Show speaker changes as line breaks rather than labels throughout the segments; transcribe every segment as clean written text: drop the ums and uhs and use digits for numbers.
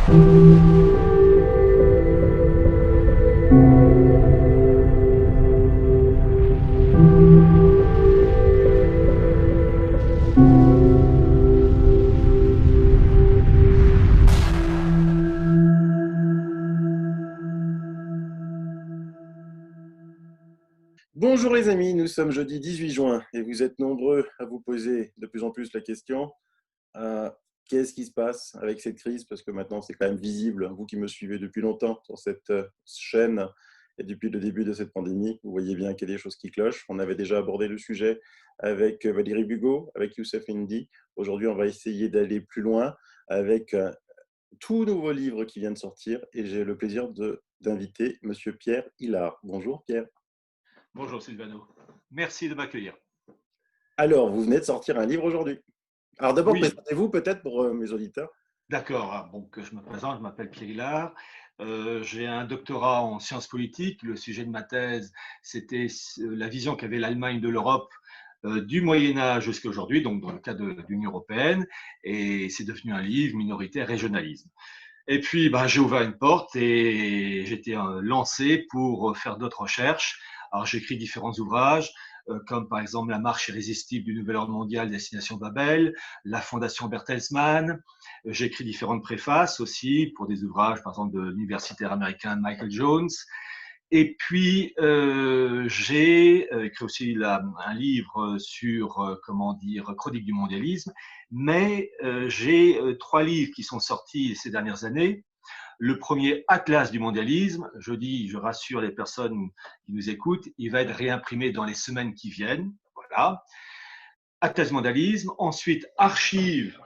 Bonjour les amis, nous sommes jeudi 18 juin et vous êtes nombreux à vous poser de plus en plus la question qu'est-ce qui se passe avec cette crise? Parce que maintenant c'est quand même visible, vous qui me suivez depuis longtemps sur cette chaîne et depuis le début de cette pandémie, vous voyez bien qu'il y a des choses qui clochent. On avait déjà abordé le sujet avec Valérie Bugeaud, avec Youssef Indy. Aujourd'hui, on va essayer d'aller plus loin avec tout nouveau livre qui vient de sortir et j'ai le plaisir d'inviter Monsieur Pierre Hilard. Bonjour Pierre.
Bonjour Sylvano, merci de m'accueillir.
Alors, vous venez de sortir un livre aujourd'hui. Alors d'abord,
Oui,
présentez-vous peut-être pour mes auditeurs.
d'accord. Donc, je me présente, je m'appelle Pierre Hilard. J'ai un doctorat en sciences politiques. Le sujet de ma thèse, c'était la vision qu'avait l'Allemagne de l'Europe du Moyen Âge jusqu'à aujourd'hui, donc dans le cas de l'Union européenne. Et c'est devenu un livre, Minorité, régionalisme. Et puis, j'ai ouvert une porte et j'étais lancé pour faire d'autres recherches. Alors, j'ai écrit différents ouvrages, comme par exemple La marche irrésistible du nouvel ordre mondial, Destination Babel, la Fondation Bertelsmann. J'ai écrit différentes préfaces aussi pour des ouvrages, par exemple, de l'universitaire américain Michael Jones. Et puis, j'ai écrit aussi un livre sur, comment dire, chronique du mondialisme, mais j'ai 3 livres qui sont sortis ces dernières années. Le premier, Atlas du mondialisme, je rassure les personnes qui nous écoutent, il va être réimprimé dans les semaines qui viennent. Voilà. Atlas du mondialisme. Ensuite, Archives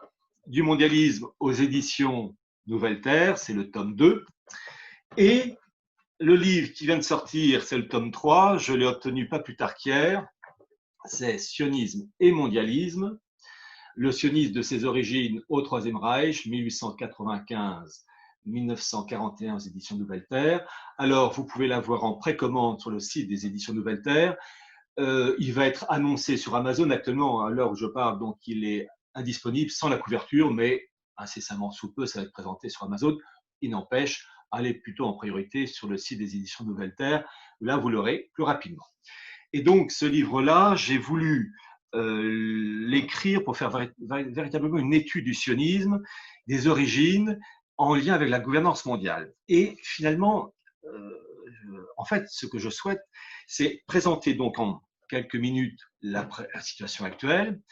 du mondialisme aux éditions Nouvelle Terre, c'est le tome 2. Et le livre qui vient de sortir, c'est le tome 3. Je l'ai obtenu pas plus tard qu'hier. C'est Sionisme et mondialisme. Le sionisme de ses origines au Troisième Reich, 1895-1941 aux éditions Nouvelle Terre. Alors, vous pouvez l'avoir en précommande sur le site des éditions Nouvelle Terre. Il va être annoncé sur Amazon actuellement, à l'heure où je parle, donc il est indisponible sans la couverture, mais incessamment sous peu, ça va être présenté sur Amazon. Il n'empêche, allez plutôt en priorité sur le site des éditions Nouvelle Terre. Là, vous l'aurez plus rapidement. Et donc, ce livre-là, j'ai voulu l'écrire pour faire véritablement une étude du sionisme, des origines, en lien avec la gouvernance mondiale. Et finalement, en fait, ce que je souhaite, c'est présenter donc en quelques minutes la situation actuelle,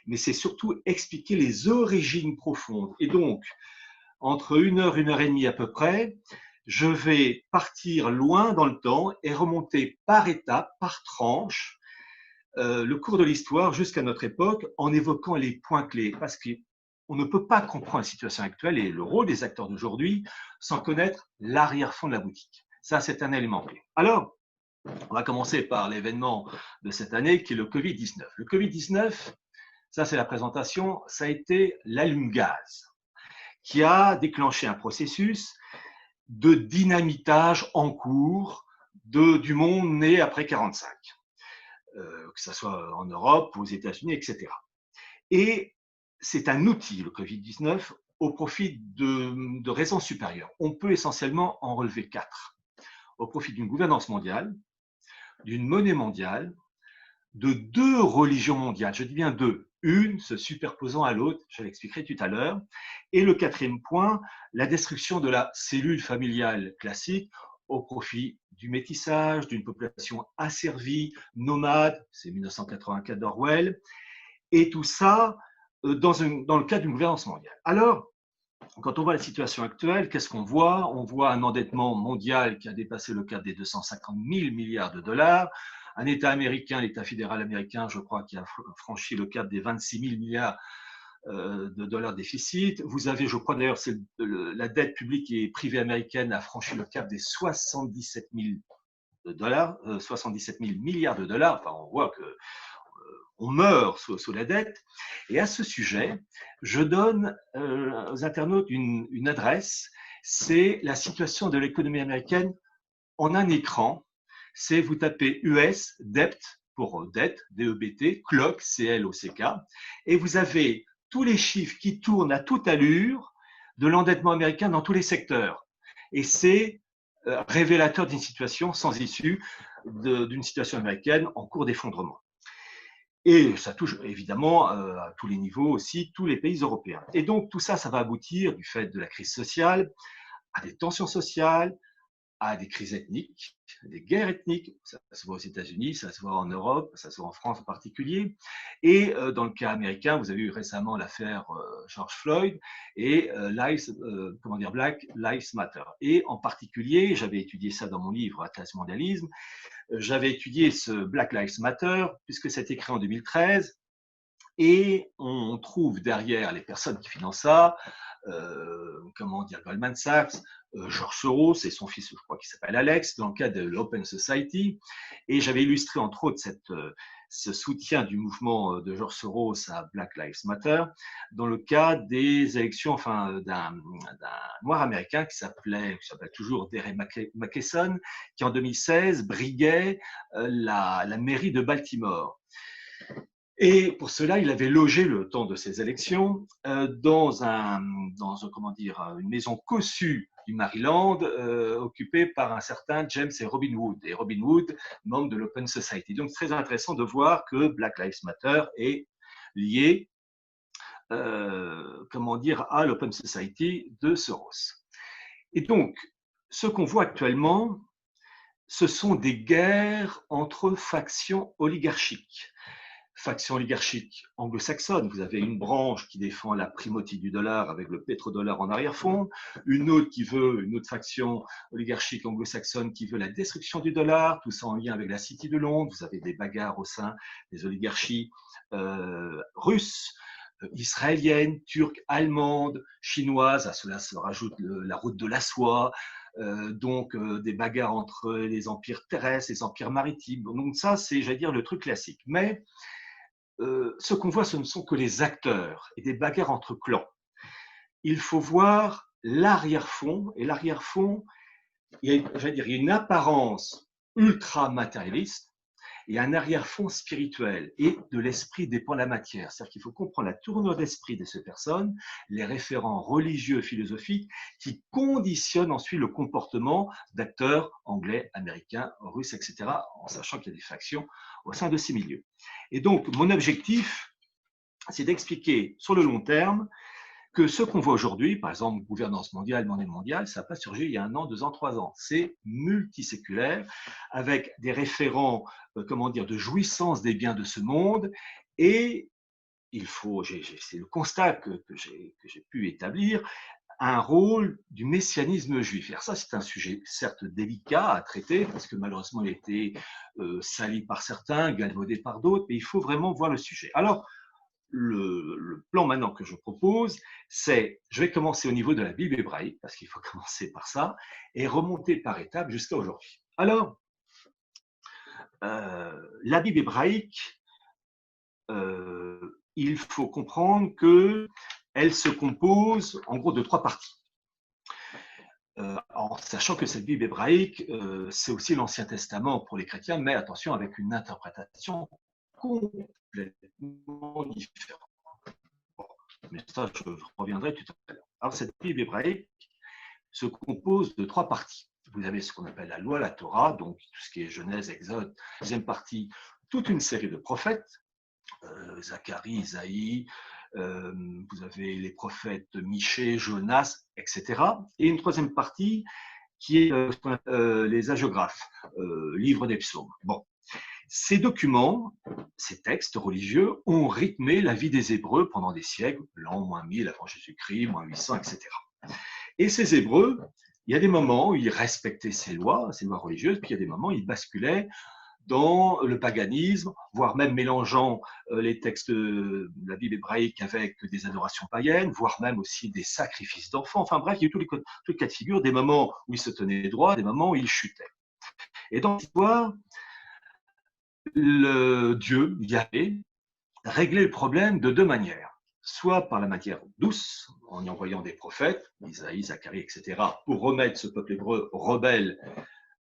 mais c'est surtout expliquer les origines profondes. Et donc, entre 1 heure et demie à peu près, je vais partir loin dans le temps et remonter par étapes, par tranches, le cours de l'histoire jusqu'à notre époque en évoquant les points clés. Parce qu'on ne peut pas comprendre la situation actuelle et le rôle des acteurs d'aujourd'hui sans connaître l'arrière-fond de la boutique. Ça, c'est un élément clé. Alors, on va commencer par l'événement de cette année qui est le Covid-19. Le Covid-19, ça c'est la présentation, ça a été l'allume-gaz qui a déclenché un processus de dynamitage en cours du monde né après 1945, que ce soit en Europe, aux États-Unis, etc. Et c'est un outil, le Covid-19, au profit de raisons supérieures. On peut essentiellement en relever 4. Au profit d'une gouvernance mondiale, d'une monnaie mondiale, de 2 religions mondiales. Je dis bien 2. Une se superposant à l'autre, je l'expliquerai tout à l'heure. Et le 4e point, la destruction de la cellule familiale classique au profit du métissage, d'une population asservie, nomade, c'est 1984 d'Orwell, et tout ça dans le cadre d'une gouvernance mondiale. Alors, quand on voit la situation actuelle, qu'est-ce qu'on voit? On voit un endettement mondial qui a dépassé le cap des 250 000 milliards de dollars, un État américain, l'État fédéral américain, je crois, qui a franchi le cap des 26 000 milliards de dollars de déficit. Vous avez, je crois d'ailleurs, la dette publique et privée américaine a franchi le cap des 77 000 dollars, 77 000 milliards de dollars. Enfin, on voit que on meurt sous la dette. Et à ce sujet, je donne aux internautes une adresse. C'est la situation de l'économie américaine en un écran. C'est vous tapez US, debt, pour dette, D-E-B-T, clock, C-L-O-C-K, et vous avez tous les chiffres qui tournent à toute allure de l'endettement américain dans tous les secteurs. Et c'est révélateur d'une situation sans issue, d'une situation américaine en cours d'effondrement. Et ça touche évidemment à tous les niveaux aussi, tous les pays européens. Et donc tout ça, ça va aboutir, du fait de la crise sociale, à des tensions sociales, à des crises ethniques, des guerres ethniques. Ça se voit aux États-Unis, ça se voit en Europe, ça se voit en France en particulier. Et dans le cas américain, vous avez eu récemment l'affaire George Floyd et Black Lives Matter. Et en particulier, j'avais étudié ça dans mon livre Atlas Mondialisme, j'avais étudié ce Black Lives Matter puisque c'était créé en 2013. Et on trouve derrière les personnes qui financent ça, Goldman Sachs, George Soros et son fils, je crois, qui s'appelle Alex, dans le cas de l'Open Society. Et j'avais illustré, entre autres, ce soutien du mouvement de George Soros à Black Lives Matter dans le cas des élections d'un noir américain qui s'appelle toujours Derek Mackesson, qui en 2016 briguait la mairie de Baltimore. Et pour cela, il avait logé le temps de ces élections dans une maison cossue du Maryland, occupée par un certain James et Robin Wood. Et Robin Wood, membre de l'Open Society. Donc, c'est très intéressant de voir que Black Lives Matter est lié, à l'Open Society de Soros. Et donc, ce qu'on voit actuellement, ce sont des guerres entre factions oligarchiques. Faction oligarchique anglo-saxonne, vous avez une branche qui défend la primauté du dollar avec le pétrodollar en arrière-fond, une autre faction oligarchique anglo-saxonne qui veut la destruction du dollar, tout ça en lien avec la City de Londres. Vous avez des bagarres au sein des oligarchies russes, israéliennes, turques, allemandes, chinoises. À cela se rajoute la route de la soie. Des bagarres entre les empires terrestres, les empires maritimes. Donc ça, c'est, le truc classique. Mais ce qu'on voit, ce ne sont que les acteurs et des bagarres entre clans. Il faut voir l'arrière-fond, et l'arrière-fond, il y a une apparence ultra-matérialiste et un arrière-fond spirituel, et de l'esprit dépend la matière. C'est-à-dire qu'il faut comprendre la tournure d'esprit de ces personnes, les référents religieux, philosophiques, qui conditionnent ensuite le comportement d'acteurs anglais, américains, russes, etc., en sachant qu'il y a des factions au sein de ces milieux. Et donc, mon objectif, c'est d'expliquer sur le long terme que ce qu'on voit aujourd'hui, par exemple, gouvernance mondiale, monnaie mondiale, ça n'a pas surgi il y a 1 an, 2 ans, 3 ans. C'est multiséculaire, avec des référents, de jouissance des biens de ce monde. Et c'est le constat que j'ai pu établir, un rôle du messianisme juif. Et ça, c'est un sujet certes délicat à traiter, parce que malheureusement, il a été sali par certains, galvaudé par d'autres, mais il faut vraiment voir le sujet. Alors, le plan maintenant que je propose, c'est, je vais commencer au niveau de la Bible hébraïque, parce qu'il faut commencer par ça, et remonter par étapes jusqu'à aujourd'hui. Alors, la Bible hébraïque, il faut comprendre qu'elle se compose en gros de 3 parties. En sachant que cette Bible hébraïque, c'est aussi l'Ancien Testament pour les chrétiens, mais attention, avec une interprétation complètement différente. Bon, mais ça, je reviendrai tout à l'heure. Alors, cette Bible hébraïque se compose de 3 parties. Vous avez ce qu'on appelle la loi, la Torah, donc tout ce qui est Genèse, Exode. Deuxième partie, toute une série de prophètes, Zacharie, Isaïe, vous avez les prophètes Michée, Jonas, etc. Et une troisième partie qui est les hagiographes, livre des psaumes. Bon. Ces documents, ces textes religieux ont rythmé la vie des Hébreux pendant des siècles, l'an -1000 avant Jésus-Christ, -800, etc. Et ces Hébreux, il y a des moments où ils respectaient ces lois religieuses, puis il y a des moments où ils basculaient dans le paganisme, voire même mélangeant les textes de la Bible hébraïque avec des adorations païennes, voire même aussi des sacrifices d'enfants. Enfin bref, il y a eu tous les cas de figure, des moments où ils se tenaient droit, des moments où ils chutaient. Et dans l'histoire, le Dieu, Yahvé, réglait le problème de 2 manières. Soit par la manière douce, en y envoyant des prophètes, Isaïe, Zacharie, etc., pour remettre ce peuple hébreu rebelle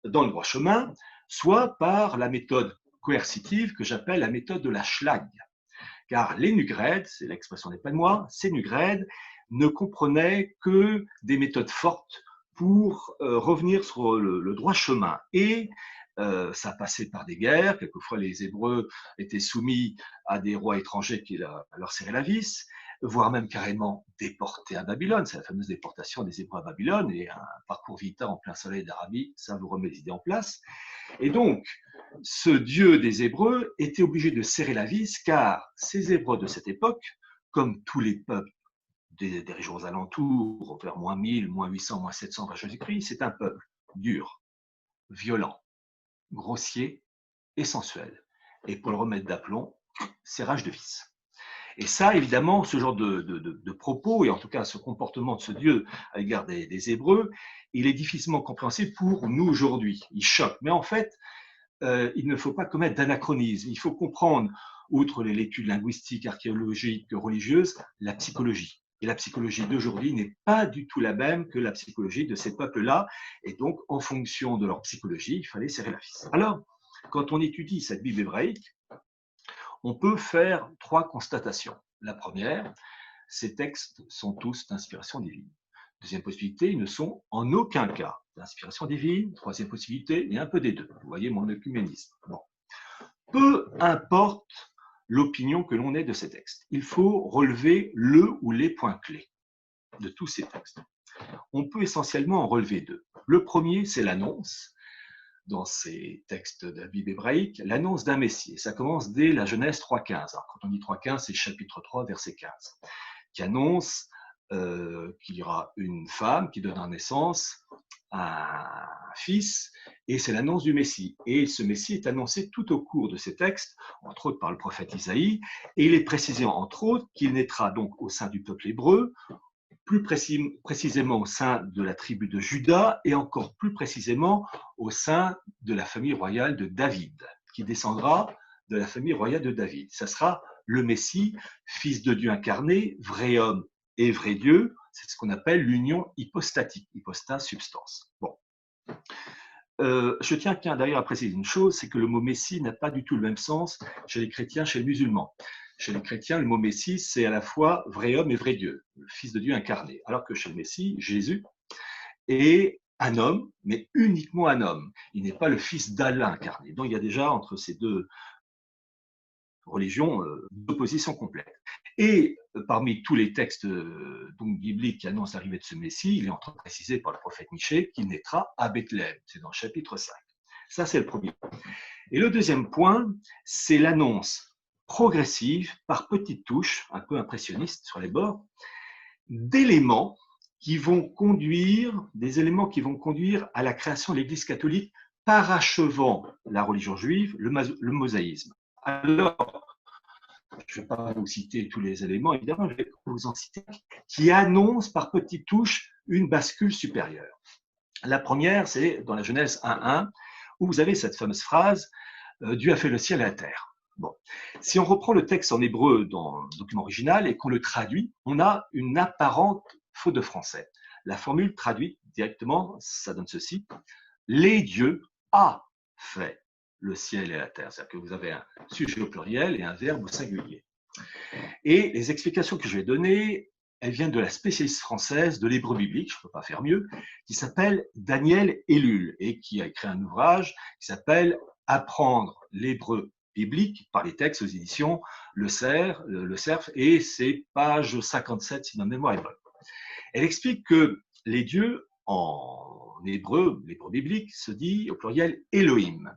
dans le droit chemin, soit par la méthode coercitive que j'appelle la méthode de la schlag. Car les Nugred, c'est l'expression n'est pas de moi, ces Nugred ne comprenait que des méthodes fortes pour revenir sur le droit chemin. Et ça passait par des guerres. Quelquefois, les Hébreux étaient soumis à des rois étrangers qui leur serraient la vis, voire même carrément déportés à Babylone. C'est la fameuse déportation des Hébreux à Babylone, et un parcours vita en plein soleil d'Arabie, ça vous remet les idées en place. Et donc, ce Dieu des Hébreux était obligé de serrer la vis, car ces Hébreux de cette époque, comme tous les peuples des régions aux alentours, vers moins 1000, moins 800, moins 700 avant Jésus-Christ, c'est un peuple dur, violent, grossier et sensuel. Et pour le remettre d'aplomb, serrage de vis. Et ça, évidemment, ce genre de propos, et en tout cas ce comportement de ce Dieu à l'égard des Hébreux, il est difficilement compréhensible pour nous aujourd'hui. Il choque. Mais en fait, il ne faut pas commettre d'anachronisme. Il faut comprendre, outre les lectures linguistiques, archéologiques, religieuses, la psychologie. Et la psychologie d'aujourd'hui n'est pas du tout la même que la psychologie de ces peuples-là. Et donc, en fonction de leur psychologie, il fallait serrer la vis. Alors, quand on étudie cette Bible hébraïque, on peut faire 3 constatations. La première, ces textes sont tous d'inspiration divine. Deuxième possibilité, ils ne sont en aucun cas d'inspiration divine. Troisième possibilité, il y a un peu des deux. Vous voyez mon œcuménisme. Bon. Peu importe l'opinion que l'on ait de ces textes, il faut relever le ou les points clés de tous ces textes. On peut essentiellement en relever 2. Le premier, c'est l'annonce, dans ces textes de la Bible hébraïque, l'annonce d'un Messie. Et ça commence dès la Genèse 3.15. Alors, quand on dit 3.15, c'est chapitre 3, verset 15, qui annonce qu'il y aura une femme qui donnera naissance à un fils, et c'est l'annonce du Messie. Et ce Messie est annoncé tout au cours de ces textes, entre autres par le prophète Isaïe, et il est précisé, entre autres, qu'il naîtra donc au sein du peuple hébreu, plus précisément au sein de la tribu de Juda, et encore plus précisément au sein de la famille royale de David, qui descendra de la famille royale de David. Ça sera le Messie, fils de Dieu incarné, vrai homme et vrai Dieu. C'est ce qu'on appelle l'union hypostatique, hypostat, substance. Bon. Je tiens d'ailleurs à préciser une chose, c'est que le mot Messie n'a pas du tout le même sens chez les chrétiens, chez les musulmans. Chez les chrétiens, le mot Messie, c'est à la fois vrai homme et vrai Dieu, le Fils de Dieu incarné. Alors que chez le Messie, Jésus est un homme, mais uniquement un homme. Il n'est pas le Fils d'Allah incarné. Donc il y a déjà entre ces deux religions d'opposition complète. Et parmi tous les textes donc, bibliques qui annoncent l'arrivée de ce Messie, il est entre précisé par le prophète Michée qu'il naîtra à Bethléem. C'est dans le chapitre 5. Ça, c'est le premier. Et le deuxième point, c'est l'annonce progressive, par petites touches, un peu impressionnistes sur les bords, d'éléments qui vont conduire, à la création de l'Église catholique, parachevant la religion juive, le mosaïsme. Alors, je ne vais pas vous citer tous les éléments, évidemment, je vais vous en citer qui annoncent par petites touches une bascule supérieure. La première, c'est dans la Genèse 1.1, où vous avez cette fameuse phrase « Dieu a fait le ciel et la terre ». Bon. Si on reprend le texte en hébreu dans le document original et qu'on le traduit, on a une apparente faute de français. La formule traduite directement, ça donne ceci « Les dieux a fait le ciel et la terre ». C'est-à-dire que vous avez un sujet au pluriel et un verbe au singulier. Et les explications que je vais donner, elles viennent de la spécialiste française de l'hébreu biblique, je ne peux pas faire mieux, qui s'appelle Daniel Ellul et qui a écrit un ouvrage qui s'appelle « Apprendre l'hébreu biblique par les textes aux éditions Le Cerf, et c'est page 57 si ma mémoire est bonne. Elle explique que les dieux en hébreu, l'hébreu biblique, se dit au pluriel Elohim.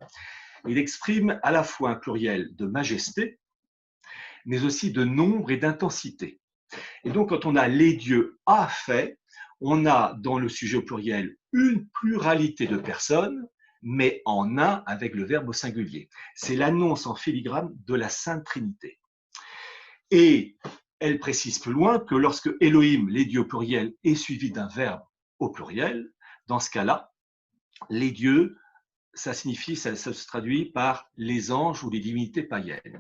Il exprime à la fois un pluriel de majesté, mais aussi de nombre et d'intensité. Et donc, quand on a les dieux a fait, on a dans le sujet au pluriel une pluralité de personnes, mais en un avec le verbe au singulier. C'est l'annonce en filigrane de la Sainte Trinité. Et elle précise plus loin que lorsque Elohim, les dieux au pluriel, est suivi d'un verbe au pluriel, dans ce cas-là, les dieux, ça signifie, ça se traduit par les anges ou les divinités païennes.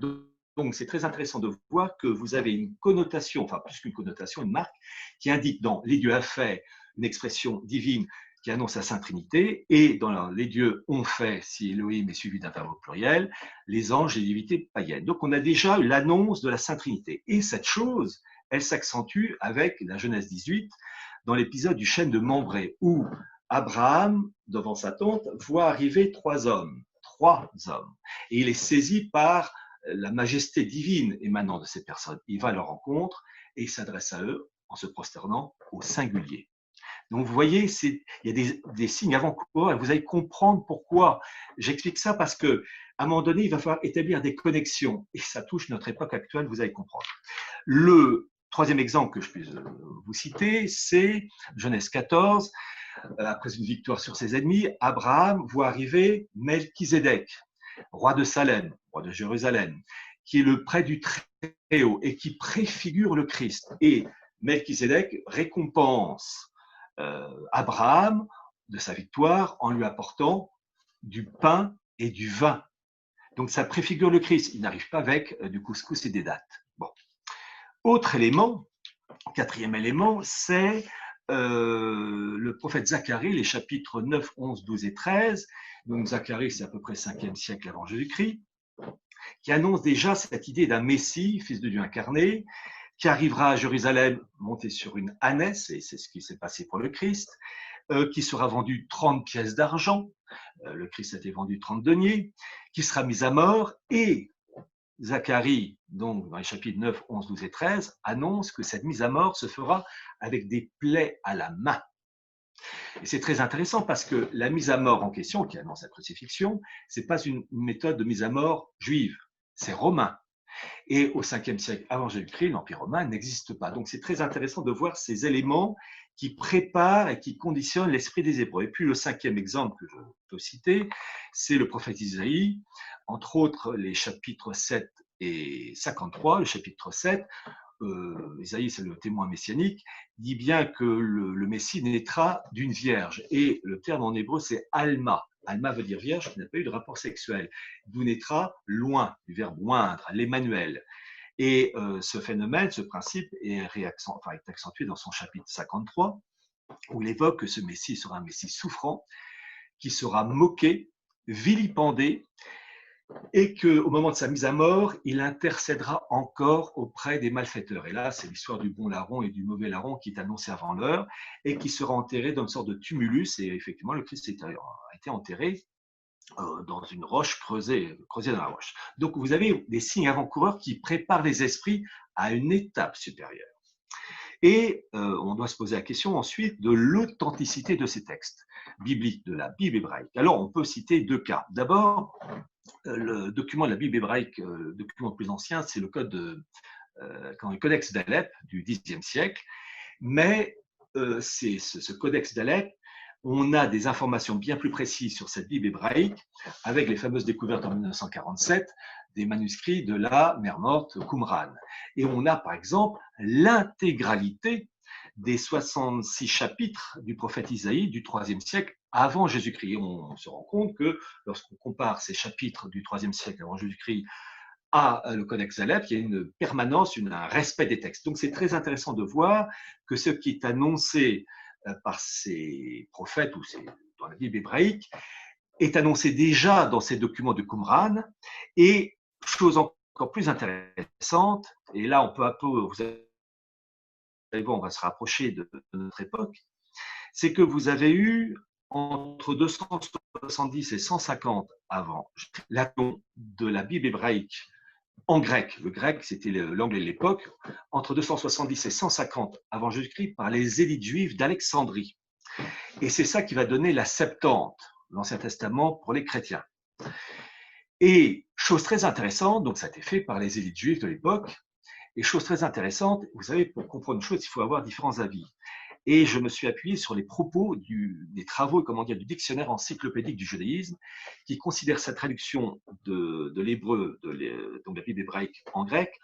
Donc, c'est très intéressant de voir que vous avez une connotation, enfin plus qu'une connotation, une marque, qui indique dans les dieux a fait une expression divine qui annonce la Sainte Trinité, et dans les dieux ont fait, si Elohim est suivi d'un verbe au pluriel, les anges et les divinités païennes. Donc, on a déjà l'annonce de la Sainte Trinité. Et cette chose, elle s'accentue avec la Genèse 18, dans l'épisode du chêne de Mambré, où Abraham, devant sa tente, voit arriver trois hommes. Et il est saisi par la majesté divine émanant de ces personnes. Il va à leur rencontre et il s'adresse à eux en se prosternant au singulier. Donc vous voyez, il y a des signes avant-coureurs et vous allez comprendre pourquoi. J'explique ça parce que à un moment donné, il va falloir établir des connexions et ça touche notre époque actuelle, vous allez comprendre. Le troisième exemple que je puisse vous citer, c'est Genèse 14. Après une victoire sur ses ennemis, Abraham voit arriver Melchizedek, roi de Salem, roi de Jérusalem, qui est le prêtre du Très-Haut et qui préfigure le Christ. Et Melchizedek récompense Abraham de sa victoire en lui apportant du pain et du vin. Donc ça préfigure le Christ. Il n'arrive pas avec du couscous et des dattes. Bon. Autre élément, quatrième élément, c'est le prophète Zacharie, les chapitres 9, 11, 12 et 13. Donc Zacharie, c'est à peu près 5e siècle avant Jésus-Christ, qui annonce déjà cette idée d'un Messie, fils de Dieu incarné, qui arrivera à Jérusalem monté sur une ânesse, et c'est ce qui s'est passé pour le Christ, qui sera vendu 30 pièces d'argent, le Christ a été vendu 30 deniers, qui sera mis à mort, et Zacharie, donc dans les chapitres 9, 11, 12 et 13, annonce que cette mise à mort se fera avec des plaies à la main. Et c'est très intéressant parce que la mise à mort en question, qui annonce la crucifixion, ce n'est pas une méthode de mise à mort juive, c'est romain. Et au 5e siècle avant Jésus-Christ, l'Empire romain n'existe pas. Donc c'est très intéressant de voir ces éléments qui préparent et qui conditionnent l'esprit des Hébreux. Et puis le 5e exemple que je peux citer, c'est le prophète Isaïe, entre autres les chapitres 7 et 53. Le chapitre 7, Isaïe, c'est le témoin messianique, dit bien que le Messie naîtra d'une vierge. Et le terme en hébreu, c'est Alma. Alma veut dire vierge qui n'a pas eu de rapport sexuel. D'où naîtra loin, du verbe oindre, l'Emmanuel. Et ce phénomène, ce principe est accentué dans son chapitre 53, où il évoque que ce Messie sera un Messie souffrant, qui sera moqué, vilipendé, et qu'au moment de sa mise à mort, il intercédera encore auprès des malfaiteurs. Et là, c'est l'histoire du bon larron et du mauvais larron qui est annoncée avant l'heure, et qui sera enterré dans une sorte de tumulus. Et effectivement, le Christ a été enterré dans une roche creusée dans la roche. Donc, vous avez des signes avant-coureurs qui préparent les esprits à une étape supérieure. Et on doit se poser la question ensuite de l'authenticité de ces textes bibliques, de la Bible hébraïque. Alors, on peut citer deux cas. D'abord, le document de la Bible hébraïque, le document le plus ancien, c'est le Codex d'Alep du Xe siècle. Mais ce Codex d'Alep, on a des informations bien plus précises sur cette Bible hébraïque avec les fameuses découvertes en 1947 des manuscrits de la mer morte Qumran. Et on a par exemple l'intégralité des 66 chapitres du prophète Isaïe du IIIe siècle avant Jésus-Christ. Et on se rend compte que lorsqu'on compare ces chapitres du IIIe siècle avant Jésus-Christ à le Codex d'Alep, il y a une permanence, un respect des textes. Donc c'est très intéressant de voir que ce qui est annoncé par ces prophètes ou dans la Bible hébraïque est annoncé déjà dans ces documents de Qumran. Et chose encore plus intéressante, et là on peut un peu, vous allez voir, on va se rapprocher de notre époque, c'est que vous avez eu entre 270 et 150 avant l'annonce de la Bible hébraïque en grec. Le grec, c'était l'anglais de l'époque, entre 270 et 150 avant Jésus-Christ par les élites juives d'Alexandrie. Et c'est ça qui va donner la Septante, l'Ancien Testament pour les chrétiens. Et chose très intéressante, donc ça a été fait par les élites juives de l'époque, et chose très intéressante, vous savez, pour comprendre une chose, il faut avoir différents avis. Et je me suis appuyé sur les propos des travaux, du dictionnaire encyclopédique du judaïsme, qui considère sa traduction de l'hébreu, donc la Bible hébraïque en grec,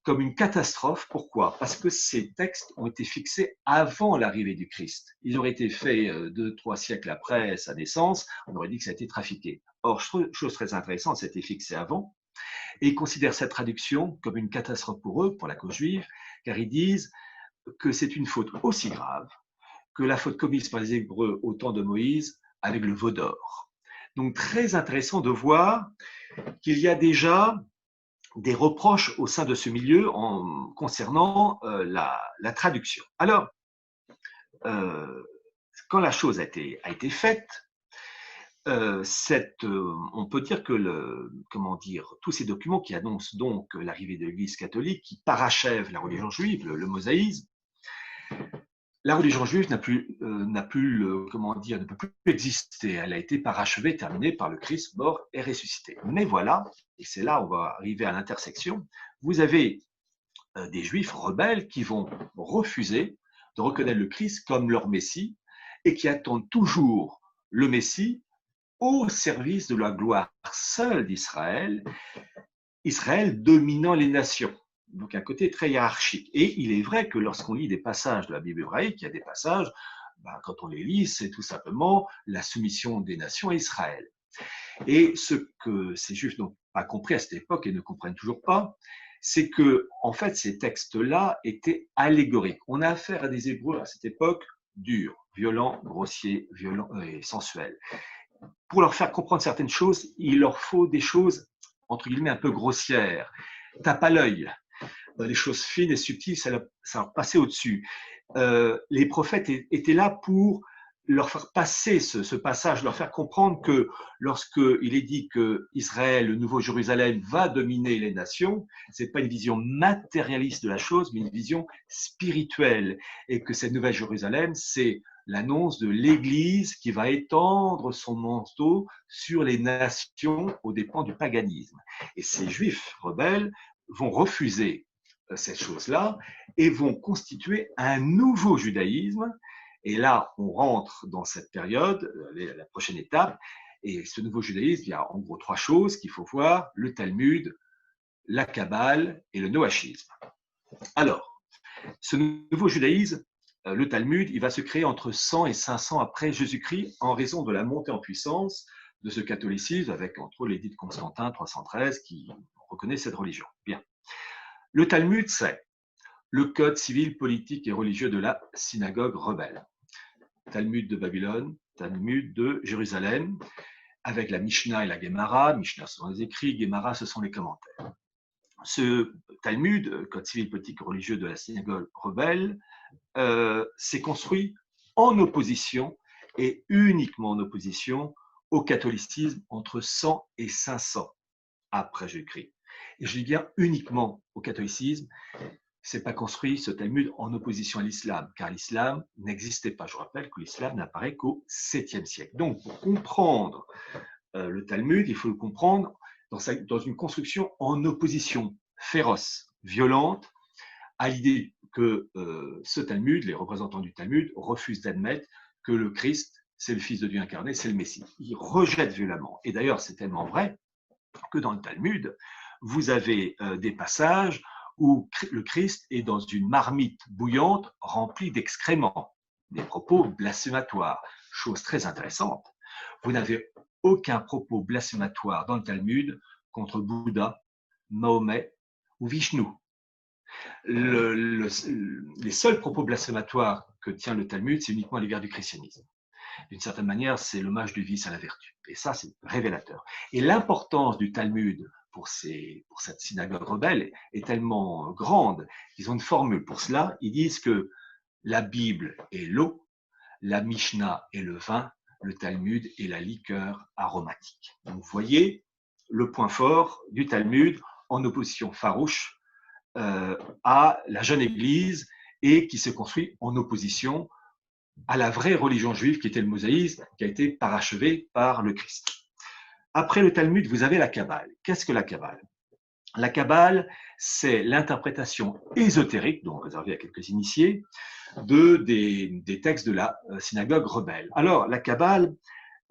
comme une catastrophe. Pourquoi? Parce que ces textes ont été fixés avant l'arrivée du Christ. Ils auraient été faits 2-3 siècles après sa naissance, on aurait dit que ça a été trafiqué. Or, chose très intéressante, ça a été fixé avant, et ils considèrent cette traduction comme une catastrophe pour eux, pour la cause juive, car ils disent que c'est une faute aussi grave que la faute commise par les Hébreux au temps de Moïse avec le veau d'or. Donc très intéressant de voir qu'il y a déjà des reproches au sein de ce milieu concernant la traduction. Alors, quand la chose a été faite, on peut dire que tous ces documents qui annoncent donc l'arrivée de l'Église catholique, qui parachèvent la religion juive, le mosaïsme, la religion juive ne peut plus exister. Elle a été parachevée, terminée par le Christ mort et ressuscité. Mais voilà, et c'est là où on va arriver à l'intersection, vous avez des Juifs rebelles qui vont refuser de reconnaître le Christ comme leur Messie et qui attendent toujours le Messie au service de la gloire seule d'Israël, Israël dominant les nations. Donc un côté très hiérarchique. Et il est vrai que lorsqu'on lit des passages de la Bible hébraïque, il y a des passages, quand on les lit, c'est tout simplement la soumission des nations à Israël. Et ce que ces Juifs n'ont pas compris à cette époque et ne comprennent toujours pas, c'est que, en fait, ces textes-là étaient allégoriques. On a affaire à des Hébreux à cette époque durs, violents, grossiers, violents et sensuels. Pour leur faire comprendre certaines choses, il leur faut des choses, entre guillemets, un peu grossières. Tape à l'œil. Les choses fines et subtiles, ça leur passait au-dessus. Les prophètes étaient là pour leur faire passer ce passage, leur faire comprendre que lorsqu'il est dit que Israël, le nouveau Jérusalem, va dominer les nations, ce n'est pas une vision matérialiste de la chose, mais une vision spirituelle. Et que cette nouvelle Jérusalem, c'est l'annonce de l'Église qui va étendre son manteau sur les nations aux dépens du paganisme. Et ces Juifs rebelles vont refuser cette chose-là et vont constituer un nouveau judaïsme. Et là, on rentre dans cette période, la prochaine étape, et ce nouveau judaïsme, il y a en gros 3 choses qu'il faut voir, le Talmud, la Kabbale et le noachisme. Alors, ce nouveau judaïsme, le Talmud, il va se créer entre 100 et 500 après Jésus-Christ en raison de la montée en puissance de ce catholicisme avec entre autres l'édit de Constantin 313 qui reconnaît cette religion. Bien. Le Talmud, c'est le code civil, politique et religieux de la synagogue rebelle. Talmud de Babylone, Talmud de Jérusalem, avec la Mishnah et la Gemara. Mishnah, ce sont les écrits, Gemara, ce sont les commentaires. Ce Talmud, code civil, politique et religieux de la synagogue rebelle, s'est construit en opposition et uniquement en opposition au catholicisme entre 100 et 500 après Jésus-Christ. Et je dis bien uniquement au catholicisme. C'est pas construit ce Talmud en opposition à l'islam, car l'islam n'existait pas. Je rappelle que l'islam n'apparaît qu'au 7e siècle. Donc, pour comprendre le Talmud, il faut le comprendre dans une construction en opposition féroce, violente, à l'idée que ce Talmud, les représentants du Talmud, refusent d'admettre que le Christ, c'est le Fils de Dieu incarné, c'est le Messie. Ils rejettent violemment. Et d'ailleurs, c'est tellement vrai que dans le Talmud, vous avez des passages où le Christ est dans une marmite bouillante remplie d'excréments, des propos blasphématoires. Chose très intéressante, vous n'avez aucun propos blasphématoire dans le Talmud contre Bouddha, Mahomet ou Vishnu. Les seuls propos blasphématoires que tient le Talmud, c'est uniquement à l'égard du christianisme. D'une certaine manière, c'est l'hommage du vice à la vertu. Et ça, c'est révélateur. Et l'importance du Talmud pour cette synagogue rebelle est tellement grande qu'ils ont une formule pour cela. Ils disent que la Bible est l'eau, la Mishnah est le vin, le Talmud est la liqueur aromatique. Donc, vous voyez le point fort du Talmud en opposition farouche à la jeune Église et qui se construit en opposition à la vraie religion juive qui était le mosaïsme, qui a été parachevé par le Christ. Après le Talmud, vous avez la Kabbale. Qu'est-ce que la Kabbale? La Kabbale, c'est l'interprétation ésotérique, donc réservée à quelques initiés, des textes de la synagogue rebelle. Alors, la Kabbale,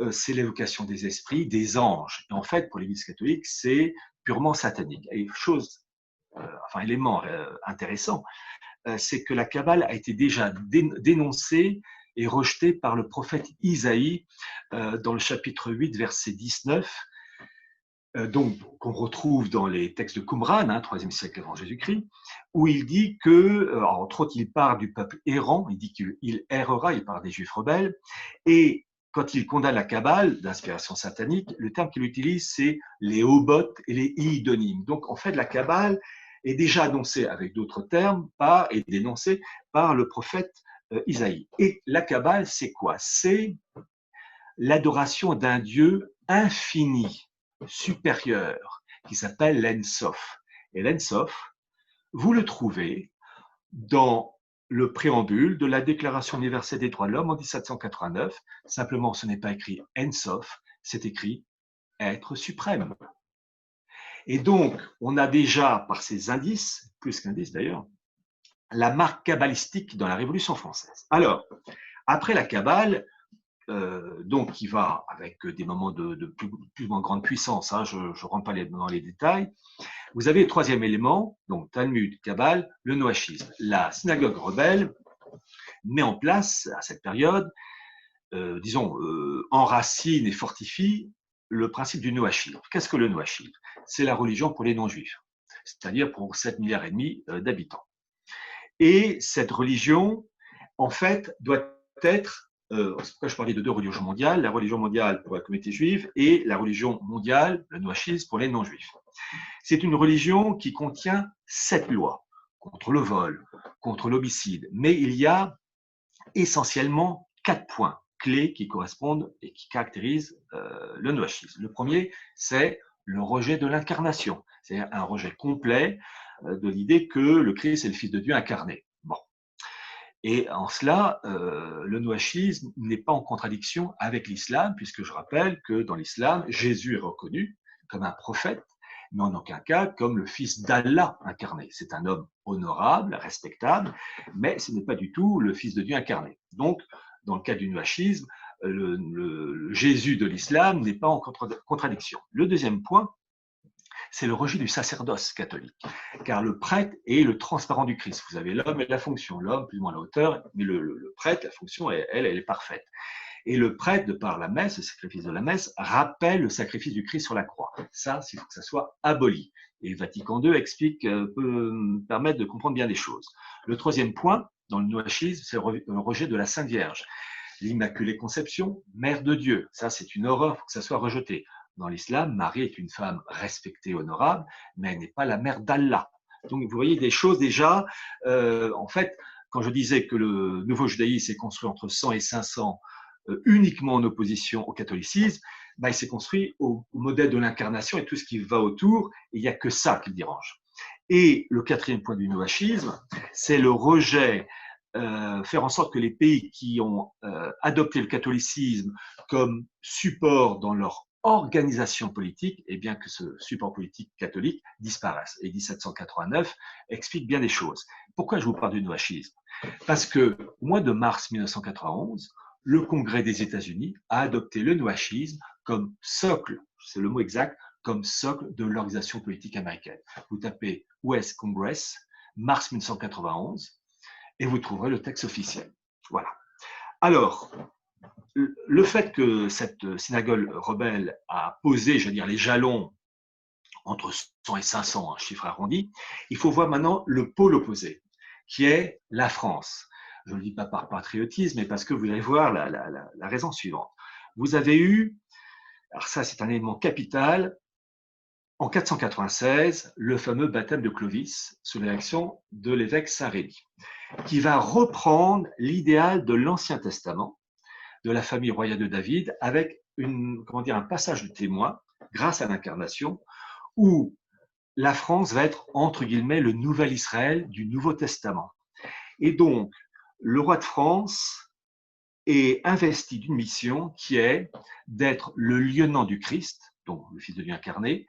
c'est l'évocation des esprits, des anges. Et en fait, pour l'Église catholique, c'est purement satanique. Et élément intéressant, c'est que la Kabbale a été déjà dénoncée et rejetée par le prophète Isaïe dans le chapitre 8, verset 19, qu'on retrouve dans les textes de Qumran, 3e siècle avant Jésus-Christ, où il dit que, entre autres, il parle du peuple errant, il dit qu'il errera, il parle des Juifs rebelles, et quand il condamne la Kabbale d'inspiration satanique, le terme qu'il utilise, c'est les obotes et les idonymes. Donc, en fait, la Kabbale est déjà annoncée avec d'autres termes et dénoncée par le prophète Isaïe. Et la Kabbale, c'est quoi? C'est l'adoration d'un Dieu infini, supérieur, qui s'appelle l'Ensof. Et l'Ensof, vous le trouvez dans le préambule de la Déclaration universelle des droits de l'homme en 1789. Simplement, ce n'est pas écrit Ensof, c'est écrit être suprême. Et donc, on a déjà, par ces indices, plus qu'indices d'ailleurs, la marque kabbalistique dans la Révolution française. Alors, après la Kabbale, donc qui va avec des moments de plus en grande puissance, hein, je ne rentre pas dans les détails, vous avez le troisième élément, donc Talmud, Kabbale, le noachisme. La synagogue rebelle met en place, à cette période, enracine et fortifie le principe du noachisme. Qu'est-ce que le noachisme? C'est la religion pour les non-juifs, c'est-à-dire pour 7,5 milliards d'habitants. Et cette religion, en fait, doit être, c'est pourquoi je parlais de deux religions mondiales, la religion mondiale pour la communauté juive et la religion mondiale, le noachisme, pour les non-juifs. C'est une religion qui contient 7 lois contre le vol, contre l'homicide, mais il y a essentiellement 4 points clés qui correspondent et qui caractérisent le noachisme. Le premier, c'est le rejet de l'incarnation, c'est-à-dire un rejet complet de l'idée que le Christ est le Fils de Dieu incarné. Bon. Et en cela, le noachisme n'est pas en contradiction avec l'islam, puisque je rappelle que dans l'islam, Jésus est reconnu comme un prophète, mais en aucun cas comme le Fils d'Allah incarné. C'est un homme honorable, respectable, mais ce n'est pas du tout le Fils de Dieu incarné. Donc, dans le cas du noachisme, le Jésus de l'islam n'est pas en contradiction. Le deuxième point, c'est le rejet du sacerdoce catholique, car le prêtre est le transparent du Christ. Vous avez l'homme et la fonction, l'homme plus ou moins la hauteur, mais le prêtre, la fonction, elle est parfaite. Et le prêtre, de par la messe, le sacrifice de la messe, rappelle le sacrifice du Christ sur la croix. Ça, il faut que ça soit aboli. Et Vatican II explique, peut permettre de comprendre bien des choses. Le troisième point, dans le noachisme, c'est le rejet de la Sainte Vierge. L'Immaculée Conception, mère de Dieu. Ça, c'est une horreur, il faut que ça soit rejeté. Dans l'islam, Marie est une femme respectée, honorable, mais elle n'est pas la mère d'Allah. Donc, vous voyez des choses déjà, en fait, quand je disais que le nouveau judaïsme s'est construit entre 100 et 500, uniquement en opposition au catholicisme, il s'est construit au modèle de l'incarnation et tout ce qui va autour, et il n'y a que ça qui le dérange. Et le quatrième point du noachisme, c'est le rejet, faire en sorte que les pays qui ont adopté le catholicisme comme support dans leur organisation politique, et bien que ce support politique catholique disparaisse. Et 1789 explique bien des choses. Pourquoi je vous parle du noachisme? Parce que au mois de mars 1991, le Congrès des États-Unis a adopté le noachisme comme socle, c'est le mot exact, comme socle de l'organisation politique américaine. Vous tapez US Congress, mars 1991, et vous trouverez le texte officiel. Voilà. Alors, le fait que cette synagogue rebelle a posé, je veux dire, les jalons entre 100 et 500, un chiffre arrondi, il faut voir maintenant le pôle opposé, qui est la France. Je ne le dis pas par patriotisme, mais parce que vous allez voir la raison suivante. Vous avez eu, alors ça c'est un élément capital, en 496, le fameux baptême de Clovis, sous l'élection de l'évêque Saint-Rémy, qui va reprendre l'idéal de l'Ancien Testament, de la famille royale de David, avec un passage de témoin, grâce à l'incarnation, où la France va être, entre guillemets, le nouvel Israël du Nouveau Testament. Et donc, le roi de France est investi d'une mission qui est d'être le lieutenant du Christ, donc le Fils de Dieu incarné,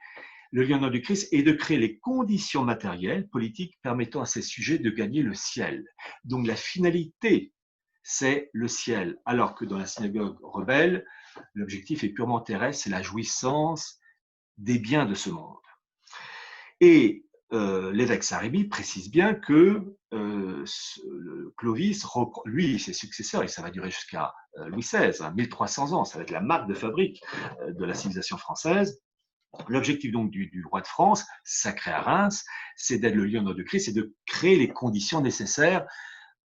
le lieutenant du Christ, et de créer les conditions matérielles, politiques, permettant à ces sujets de gagner le ciel. Donc la finalité, c'est le ciel, alors que dans la synagogue rebelle, l'objectif est purement terrestre, c'est la jouissance des biens de ce monde. Et l'évêque Saint-Rémy précise bien que Clovis, lui, ses successeurs, et ça va durer jusqu'à Louis XVI, 1300 ans, ça va être la marque de fabrique de la civilisation française. L'objectif donc du roi de France, sacré à Reims, c'est d'être le lieutenant de Christ et de créer les conditions nécessaires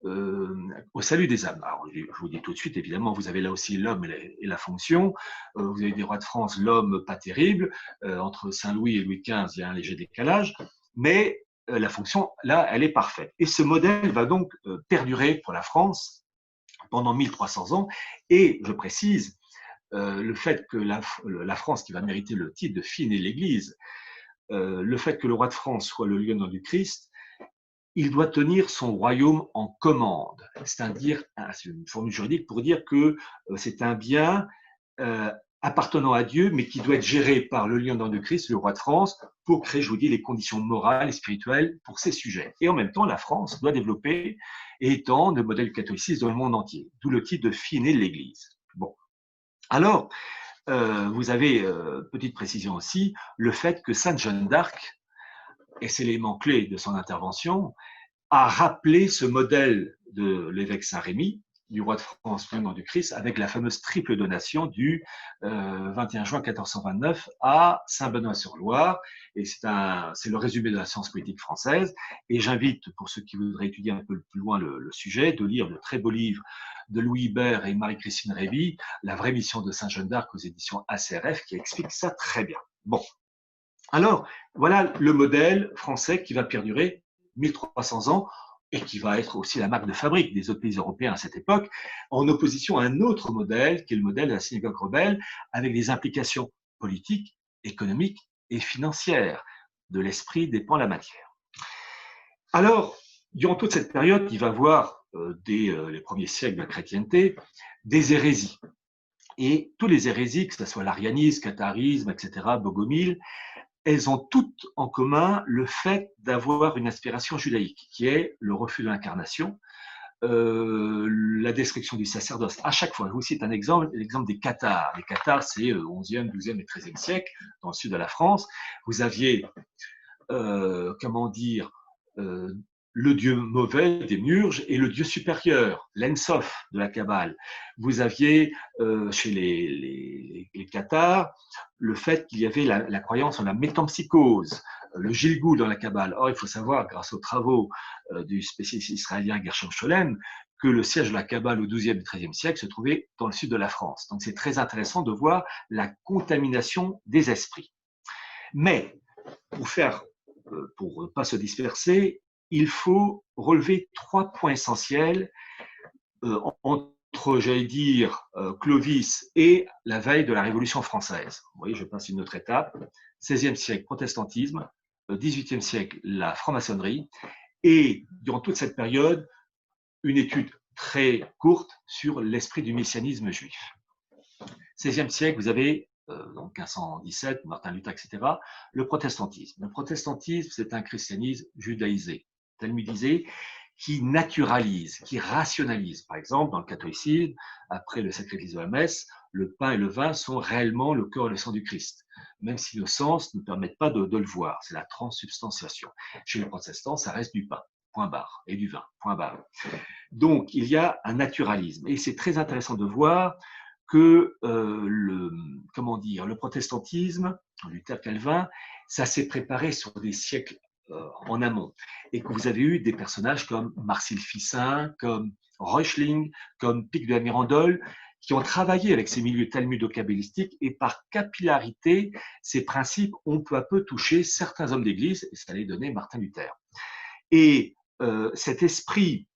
au salut des âmes. Alors, je vous dis tout de suite, évidemment, vous avez là aussi l'homme et la fonction. Vous avez des rois de France, l'homme pas terrible. Entre Saint-Louis et Louis XV, il y a un léger décalage. Mais la fonction, là, elle est parfaite. Et ce modèle va donc perdurer pour la France pendant 1300 ans. Et, je précise, le fait que la France, qui va mériter le titre de fille née de l'Église, le fait que le roi de France soit le lieutenant du Christ, il doit tenir son royaume en commande. C'est-à-dire, c'est une formule juridique pour dire que c'est un bien appartenant à Dieu, mais qui doit être géré par le lieutenant du Christ, le roi de France, pour créer, je vous dis, les conditions morales et spirituelles pour ses sujets. Et en même temps, la France doit développer et étendre le modèle catholicisme dans le monde entier, d'où le titre de fille née de l'Église. Bon. Alors, vous avez, petite précision aussi, le fait que Sainte Jeanne d'Arc, et c'est l'élément clé de son intervention, a rappelé ce modèle de l'évêque Saint-Rémy, du roi de France, lieutenant du Christ, avec la fameuse triple donation du 21 juin 1429 à Saint-Benoît-sur-Loire. Et c'est le résumé de la science politique française. Et j'invite, pour ceux qui voudraient étudier un peu plus loin le sujet, de lire le très beau livre de Louis Hibert et Marie-Christine Révy, La vraie mission de Sainte Jeanne d'Arc aux éditions ACRF, qui explique ça très bien. Bon. Alors, voilà le modèle français qui va perdurer 1300 ans et qui va être aussi la marque de fabrique des autres pays européens à cette époque, en opposition à un autre modèle, qui est le modèle de la synagogue rebelle, avec des implications politiques, économiques et financières. De l'esprit dépend la matière. Alors, durant toute cette période, il va y avoir, dès les premiers siècles de la chrétienté, des hérésies. Et tous les hérésies, que ce soit l'arianisme, catharisme, etc., Bogomil, elles ont toutes en commun le fait d'avoir une inspiration judaïque, qui est le refus de l'incarnation, la destruction du sacerdoce. À chaque fois, je vous cite un exemple, l'exemple des Cathares. Les Cathares, c'est 11e, 12e et 13e siècle, dans le sud de la France. Vous aviez, le dieu mauvais des Murges et le dieu supérieur, l'Ensof de la Kabbale. Vous aviez chez les Cathares le fait qu'il y avait la croyance en la métempsychose, le Gilgul dans la Kabbale. Or, il faut savoir, grâce aux travaux du spécialiste israélien Gershom Scholem, que le siège de la Kabbale au XIIe et XIIIe siècle se trouvait dans le sud de la France. Donc, c'est très intéressant de voir la contamination des esprits. Mais, pour ne pas se disperser, il faut relever 3 points essentiels entre, j'allais dire, Clovis et la veille de la Révolution française. Vous voyez, je passe une autre étape. 16e siècle, protestantisme. 18e siècle, la franc-maçonnerie. Et durant toute cette période, une étude très courte sur l'esprit du messianisme juif. 16e siècle, vous avez donc 1517, Martin Luther, etc., le protestantisme. Le protestantisme, c'est un christianisme judaïsé, talmudisé, qui naturalise, qui rationalise. Par exemple, dans le catholicisme, après le sacrifice de la messe, le pain et le vin sont réellement le corps et le sang du Christ, même si nos sens ne permettent pas de le voir. C'est la transsubstantiation. Chez les protestants, ça reste du pain, point barre, et du vin, point barre. Donc, il y a un naturalisme. Et c'est très intéressant de voir que le protestantisme, Luther, Calvin, ça s'est préparé sur des siècles en amont. Et que vous avez eu des personnages comme Marcille Ficin, comme Reuchling, comme Pic de la Mirandole, qui ont travaillé avec ces milieux talmudo-kabbalistiques et par capillarité, ces principes ont peu à peu touché certains hommes d'église, et ça allait donner Martin Luther. Et cet esprit,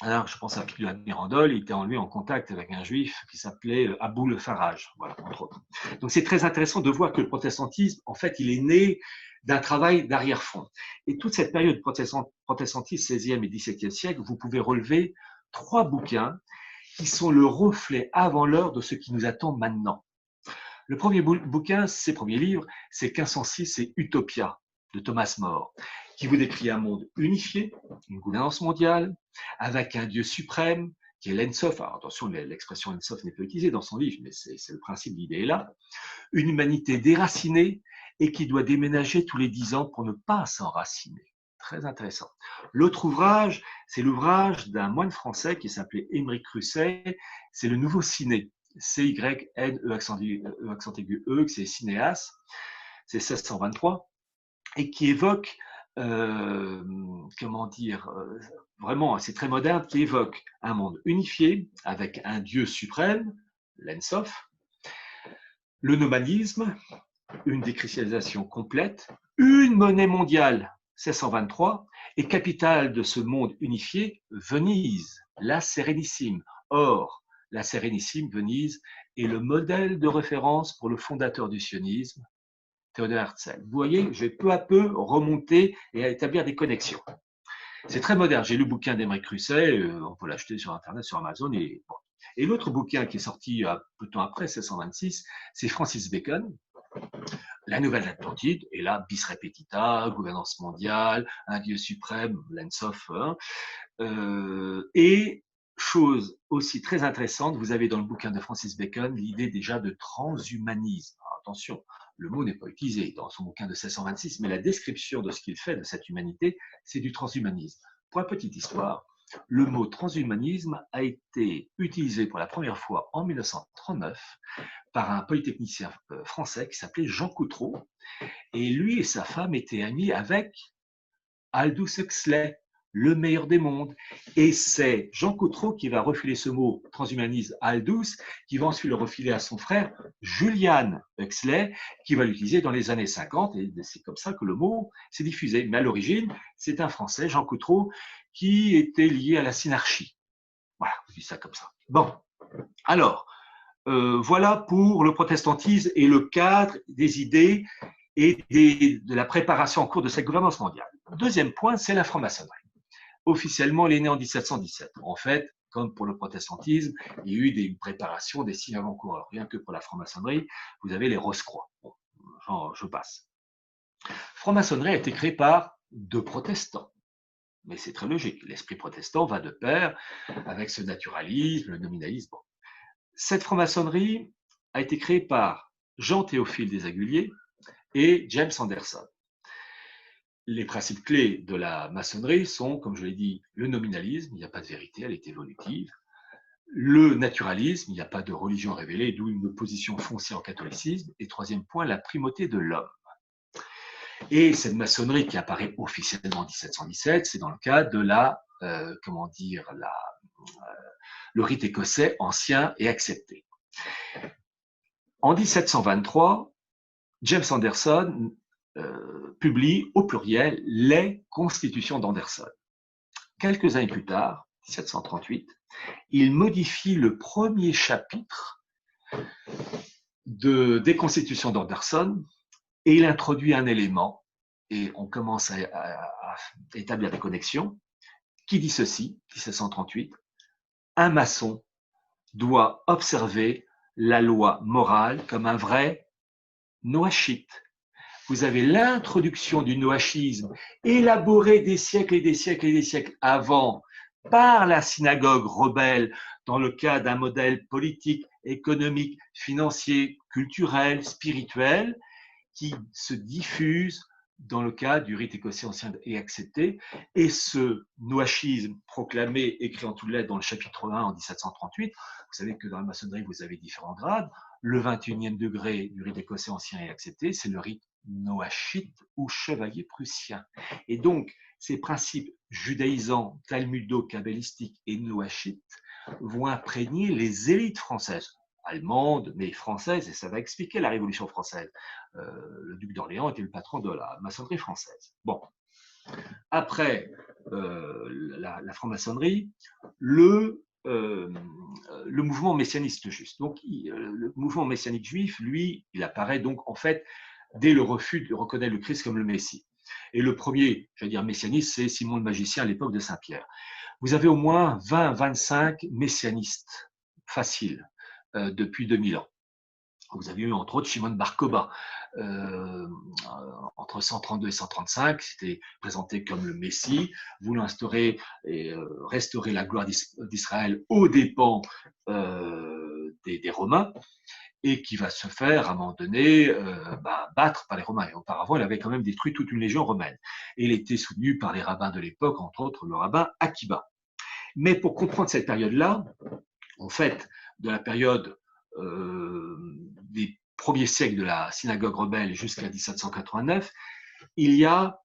alors je pense à Pic de la Mirandole, il était en lui en contact avec un juif qui s'appelait Abou le Faraj, voilà, entre autres. Donc c'est très intéressant de voir que le protestantisme, en fait, il est né d'un travail d'arrière-fond. Et toute cette période protestantisme, 16e et 17e siècle, vous pouvez relever 3 bouquins qui sont le reflet avant l'heure de ce qui nous attend maintenant. Le premier bouquin, ses premiers livres, c'est 1506 et Utopia de Thomas More, qui vous décrit un monde unifié, une gouvernance mondiale, avec un Dieu suprême, qui est l'Ensof. Alors attention, l'expression Ensof n'est pas utilisée dans son livre, mais c'est le principe, l'idée est là. Une humanité déracinée et qui doit déménager tous les 10 ans pour ne pas s'enraciner. Très intéressant. L'autre ouvrage, c'est l'ouvrage d'un moine français qui s'appelait Émeric Crusset, c'est le Nouveau Ciné. C-Y-N-E accent aigu E, c'est cinéas, c'est 1623, et qui évoque comment dire, vraiment, c'est très moderne, qui évoque un monde unifié avec un Dieu suprême, l'Ensof, le nomadisme, une déchristianisation complète, une monnaie mondiale, 1623, et capitale de ce monde unifié, Venise, la Sérénissime. Or, la Sérénissime, Venise, est le modèle de référence pour le fondateur du sionisme, Théodore Herzl. Vous voyez, je vais peu à peu remonter et établir des connexions. C'est très moderne. J'ai lu le bouquin d'Émeric Crusset, on peut l'acheter sur Internet, sur Amazon. Et l'autre bouquin qui est sorti peu de temps après, 1626, c'est Francis Bacon, La Nouvelle Atlantide, et là, bis repetita, gouvernance mondiale, un Dieu suprême, l'Ensof. Et chose aussi très intéressante, vous avez dans le bouquin de Francis Bacon l'idée déjà de transhumanisme. Alors, attention, le mot n'est pas utilisé dans son bouquin de 1626, mais la description de ce qu'il fait de cette humanité, c'est du transhumanisme. Pour la petite histoire, le mot transhumanisme a été utilisé pour la première fois en 1939 par un polytechnicien français qui s'appelait Jean Coutreau. Et lui et sa femme étaient amis avec Aldous Huxley, le meilleur des mondes. Et c'est Jean Coutreau qui va refiler ce mot transhumanisme à Aldous, qui va ensuite le refiler à son frère Julian Huxley, qui va l'utiliser dans les années 50. Et c'est comme ça que le mot s'est diffusé. Mais à l'origine, c'est un Français, Jean Coutreau, qui était lié à la synarchie. Voilà, je dis ça comme ça. Bon, alors, voilà pour le protestantisme et le cadre des idées et de la préparation en cours de cette gouvernance mondiale. Deuxième point, c'est la franc-maçonnerie. Officiellement, elle est née en 1717. En fait, comme pour le protestantisme, il y a eu des préparations, des signes avant-coureurs. Rien que pour la franc-maçonnerie, vous avez les Rose-Croix. Bon, je passe. Franc-maçonnerie a été créée par deux protestants. Mais c'est très logique. L'esprit protestant va de pair avec ce naturalisme, le nominalisme. Bon. Cette franc-maçonnerie a été créée par Jean-Théophile Desaguliers et James Anderson. Les principes clés de la maçonnerie sont, comme je l'ai dit, le nominalisme, il n'y a pas de vérité, elle est évolutive. Le naturalisme, il n'y a pas de religion révélée, d'où une opposition foncière au catholicisme. Et troisième point, la primauté de l'homme. Et cette maçonnerie qui apparaît officiellement en 1717, c'est dans le cadre de le rite écossais ancien et accepté. En 1723, James Anderson publie au pluriel les constitutions d'Anderson. Quelques années plus tard, 1738, il modifie le premier chapitre des constitutions d'Anderson et il introduit un élément, et on commence à établir des connexions, qui dit ceci, 1738, un maçon doit observer la loi morale comme un vrai noachite. Vous avez l'introduction du noachisme élaboré des siècles et des siècles et des siècles avant par la synagogue rebelle dans le cadre d'un modèle politique, économique, financier, culturel, spirituel qui se diffuse dans le cadre du rite écossais ancien et accepté. Et ce noachisme proclamé, écrit en toutes lettres dans le chapitre 1 en 1738, vous savez que dans la maçonnerie, vous avez différents grades. Le 21e degré du rite écossais ancien et accepté, c'est le rite noachite ou chevalier prussien. Et donc, ces principes judaïsants, talmudo-kabbalistiques et noachites vont imprégner les élites françaises, allemandes, mais françaises, et ça va expliquer la Révolution française. Le duc d'Orléans était le patron de la maçonnerie française. Bon. Après la franc-maçonnerie, le mouvement messianiste juste. Donc, le mouvement messianique juif, lui, il apparaît donc en fait dès le refus de reconnaître le Christ comme le Messie. Et le premier, je veux dire, messianiste, c'est Simon le magicien à l'époque de Saint-Pierre. Vous avez au moins 20-25 messianistes faciles depuis 2000 ans. Vous avez eu entre autres Shimon Bar Kokhba, entre 132 et 135, c'était présenté comme le Messie, voulant instaurer et restaurer la gloire d'Israël aux dépens des Romains, et qui va se faire à un moment donné battre par les Romains. Et auparavant, il avait quand même détruit toute une légion romaine. Et il était soutenu par les rabbins de l'époque, entre autres le rabbin Akiba. Mais pour comprendre cette période-là, en fait, de la période des premiers siècles de la synagogue rebelle jusqu'à 1789, il y a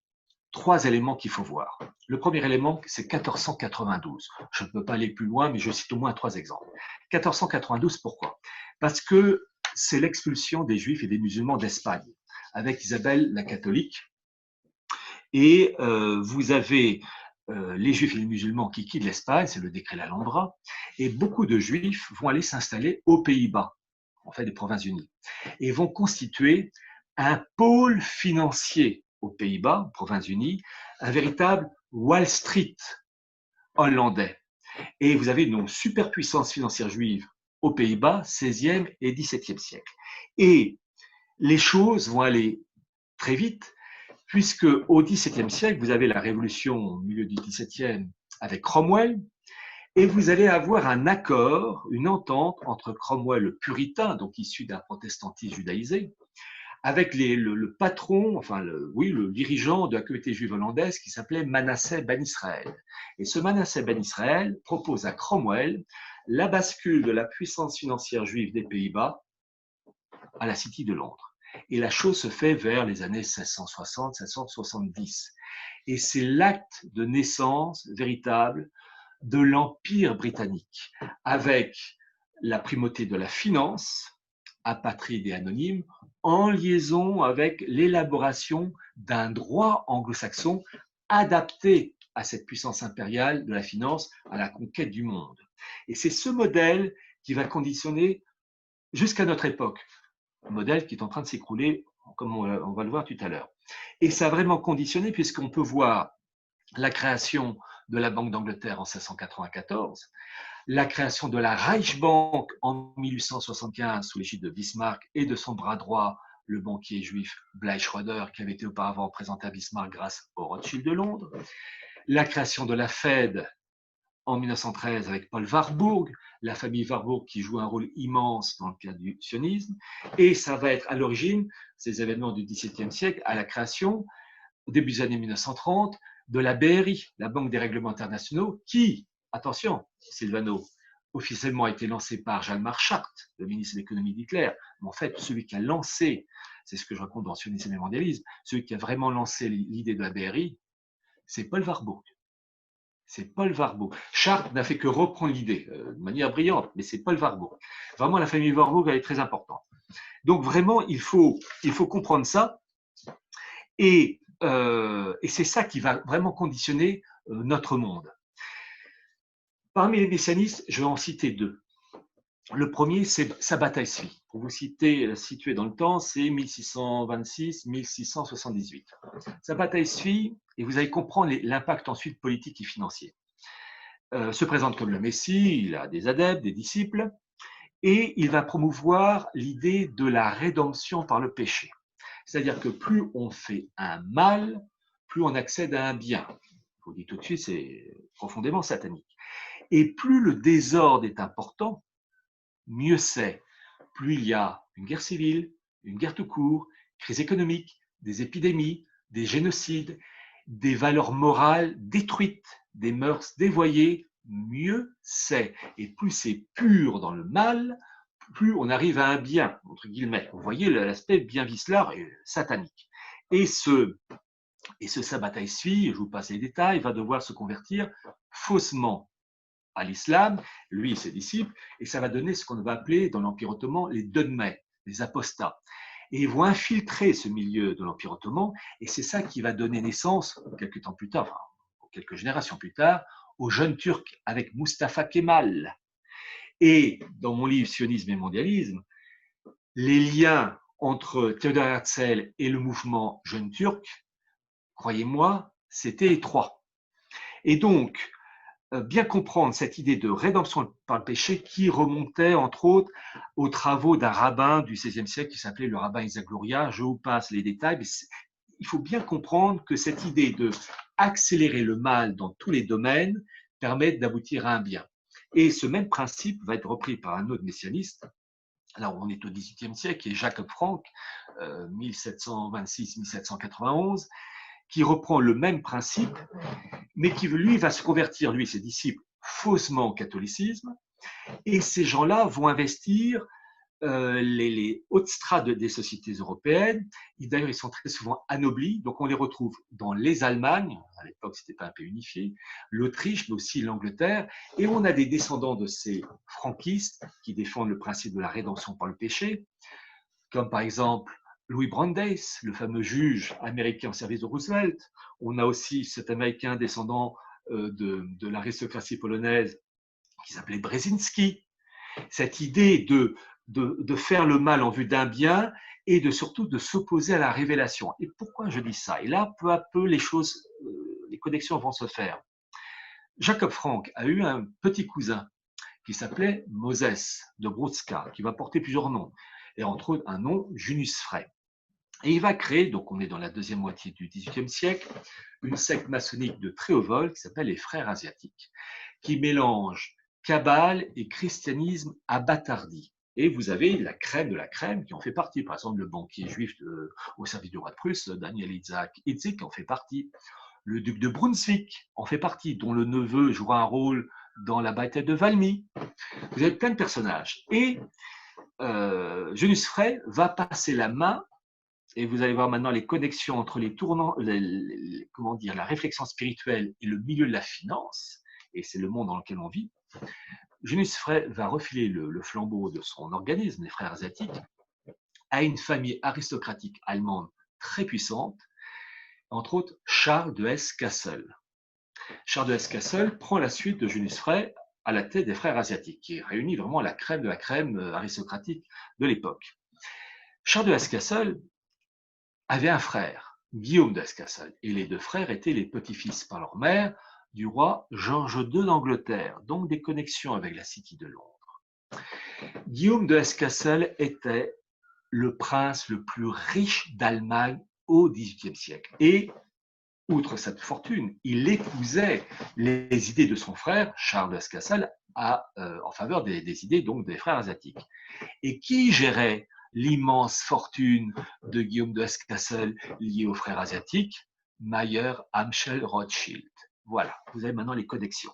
3 éléments qu'il faut voir. Le premier élément, c'est 1492. Je ne peux pas aller plus loin, mais je cite au moins 3 exemples. 1492, pourquoi? Parce que c'est l'expulsion des Juifs et des musulmans d'Espagne, avec Isabelle la catholique. Et vous avez les Juifs et les musulmans qui quittent l'Espagne, c'est le décret l'Alhambra, et beaucoup de Juifs vont aller s'installer aux Pays-Bas, en fait des Provinces-Unies, et vont constituer un pôle financier aux Pays-Bas, Provinces-Unies, un véritable Wall Street hollandais. Et vous avez une superpuissance financière juive aux Pays-Bas, 16e et 17e siècle. Et les choses vont aller très vite, puisque au XVIIe siècle, vous avez la révolution au milieu du XVIIe avec Cromwell, et vous allez avoir un accord, une entente entre Cromwell le puritain, donc issu d'un protestantisme judaïsé, avec le patron, enfin le dirigeant de la communauté juive hollandaise qui s'appelait Manasseh Ben Israël. Et ce Manasseh Ben Israël propose à Cromwell la bascule de la puissance financière juive des Pays-Bas à la City de Londres. Et la chose se fait vers les années 1660-1670. Et c'est l'acte de naissance véritable de l'Empire britannique, avec la primauté de la finance, apatride et anonyme, en liaison avec l'élaboration d'un droit anglo-saxon adapté à cette puissance impériale de la finance, à la conquête du monde. Et c'est ce modèle qui va conditionner jusqu'à notre époque, un modèle qui est en train de s'écrouler, comme on va le voir tout à l'heure. Et ça a vraiment conditionné, puisqu'on peut voir la création de la Banque d'Angleterre en 1694, la création de la Reichsbank en 1875 sous l'égide de Bismarck et de son bras droit, le banquier juif Bleich Schroeder, qui avait été auparavant présenté à Bismarck grâce au Rothschild de Londres, la création de la Fed en 1913 avec Paul Warburg, la famille Warburg qui joue un rôle immense dans le cadre du sionisme, et ça va être à l'origine, ces événements du XVIIe siècle, à la création, au début des années 1930, de la BRI, la Banque des règlements internationaux, qui, attention, Silvano, officiellement a été lancée par Jalmar Schacht, le ministre de l'économie d'Hitler, mais en fait, celui qui a lancé, c'est ce que je raconte dans Sionisme et mondialisme, celui qui a vraiment lancé l'idée de la BRI, c'est Paul Warburg. C'est Paul Warburg. Schacht n'a fait que reprendre l'idée de manière brillante, mais c'est Paul Warburg. Vraiment, la famille Warburg, elle est très importante. Donc, vraiment, il faut comprendre ça. Et c'est ça qui va vraiment conditionner notre monde. Parmi les messianistes, je vais en citer 2. Le premier, c'est Sabbatai Tzvi. Pour vous citer, situé dans le temps, c'est 1626-1678. Sabbatai Tzvi, et vous allez comprendre l'impact ensuite politique et financier, se présente comme le Messie, il a des adeptes, des disciples, et il va promouvoir l'idée de la rédemption par le péché. C'est-à-dire que plus on fait un mal, plus on accède à un bien. Je vous dis tout de suite, c'est profondément satanique. Et plus le désordre est important, mieux c'est. Plus il y a une guerre civile, une guerre tout court, crise économique, des épidémies, des génocides, des valeurs morales détruites, des mœurs dévoyées, mieux c'est. Et plus c'est pur dans le mal, plus on arrive à un bien, entre guillemets. Vous voyez l'aspect bien vicelard et satanique. Et ce Sabbatai Tzvi, je vous passe les détails, va devoir se convertir faussement à l'islam, lui et ses disciples, et ça va donner ce qu'on va appeler dans l'Empire ottoman les dogmés, les apostats. Et ils vont infiltrer ce milieu de l'Empire ottoman, et c'est ça qui va donner naissance, quelques temps plus tard, enfin, quelques générations plus tard, aux jeunes Turcs avec Mustafa Kemal. Et dans mon livre Sionisme et mondialisme, les liens entre Theodor Herzl et le mouvement jeune turc, croyez-moi, c'était étroit. Et donc, bien comprendre cette idée de rédemption par le péché qui remontait entre autres aux travaux d'un rabbin du XVIe siècle qui s'appelait le rabbin Isaac Luria. Je vous passe les détails, mais il faut bien comprendre que cette idée de accélérer le mal dans tous les domaines permet d'aboutir à un bien. Et ce même principe va être repris par un autre messianiste. Alors, on est au XVIIIe siècle, qui est Jacob Frank, 1726-1791, qui reprend le même principe, mais qui, lui, va se convertir, lui et ses disciples, faussement au catholicisme, et ces gens-là vont investir les hautes strates des sociétés européennes. D'ailleurs, ils sont très souvent anoblis, donc on les retrouve dans les Allemagnes, à l'époque c'était pas un pays unifié, l'Autriche, mais aussi l'Angleterre, et on a des descendants de ces franquistes qui défendent le principe de la rédemption par le péché, comme par exemple Louis Brandeis, le fameux juge américain au service de Roosevelt. On a aussi cet Américain descendant de l'aristocratie polonaise qui s'appelait Brzezinski. Cette idée de faire le mal en vue d'un bien et surtout de s'opposer à la révélation. Et pourquoi je dis ça? Et là, peu à peu, les connexions vont se faire. Jacob Frank a eu un petit cousin qui s'appelait Moses de Brudska, qui va porter plusieurs noms, et entre autres un nom, Junius Frey. Et il va créer, donc on est dans la deuxième moitié du XVIIIe siècle, une secte maçonnique de très haut vol qui s'appelle les Frères asiatiques, qui mélange Kabbale et christianisme abattardi. Et vous avez la crème de la crème qui en fait partie. Par exemple, le banquier juif au service du roi de Prusse, Daniel Isaac Itzik, en fait partie. Le duc de Brunswick en fait partie, dont le neveu jouera un rôle dans la bataille de Valmy. Vous avez plein de personnages. Et Junius Frey va passer la main, et vous allez voir maintenant les connexions entre les tournants, comment dire, la réflexion spirituelle et le milieu de la finance, et c'est le monde dans lequel on vit. Junius Frey va refiler le flambeau de son organisme, les Frères asiatiques, à une famille aristocratique allemande très puissante, entre autres Charles de Hesse-Kassel. Charles de Hesse-Kassel prend la suite de Junius Frey à la tête des Frères asiatiques, qui réunit vraiment la crème de la crème aristocratique de l'époque. Charles de Hesse-Kassel avait un frère, Guillaume de Hesse-Kassel, et les deux frères étaient les petits-fils par leur mère du roi Georges II d'Angleterre, donc des connexions avec la City de Londres. Guillaume de Hesse-Kassel était le prince le plus riche d'Allemagne au XVIIIe siècle. Et, outre cette fortune, il épousait les idées de son frère, Charles de Hesse-Kassel, en faveur des idées donc des Frères asiatiques. Et qui gérait l'immense fortune de Guillaume de Hesse-Kassel liée aux Frères asiatiques? Mayer Amschel Rothschild. Voilà, vous avez maintenant les connexions.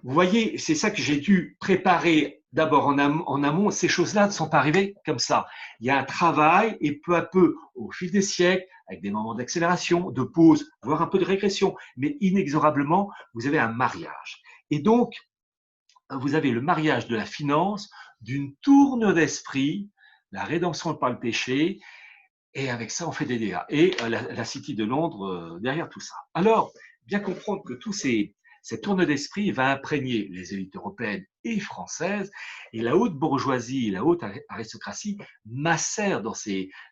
Vous voyez, c'est ça que j'ai dû préparer d'abord en amont. Ces choses-là ne sont pas arrivées comme ça. Il y a un travail et peu à peu, au fil des siècles, avec des moments d'accélération, de pause, voire un peu de régression, mais inexorablement, vous avez un mariage. Et donc, vous avez le mariage de la finance, d'une tournure d'esprit, la rédemption par le péché, et avec ça, on fait des dégâts. Et la City de Londres derrière tout ça. Alors, bien comprendre que cette tourne d'esprit va imprégner les élites européennes et françaises, et la haute bourgeoisie, la haute aristocratie macèrent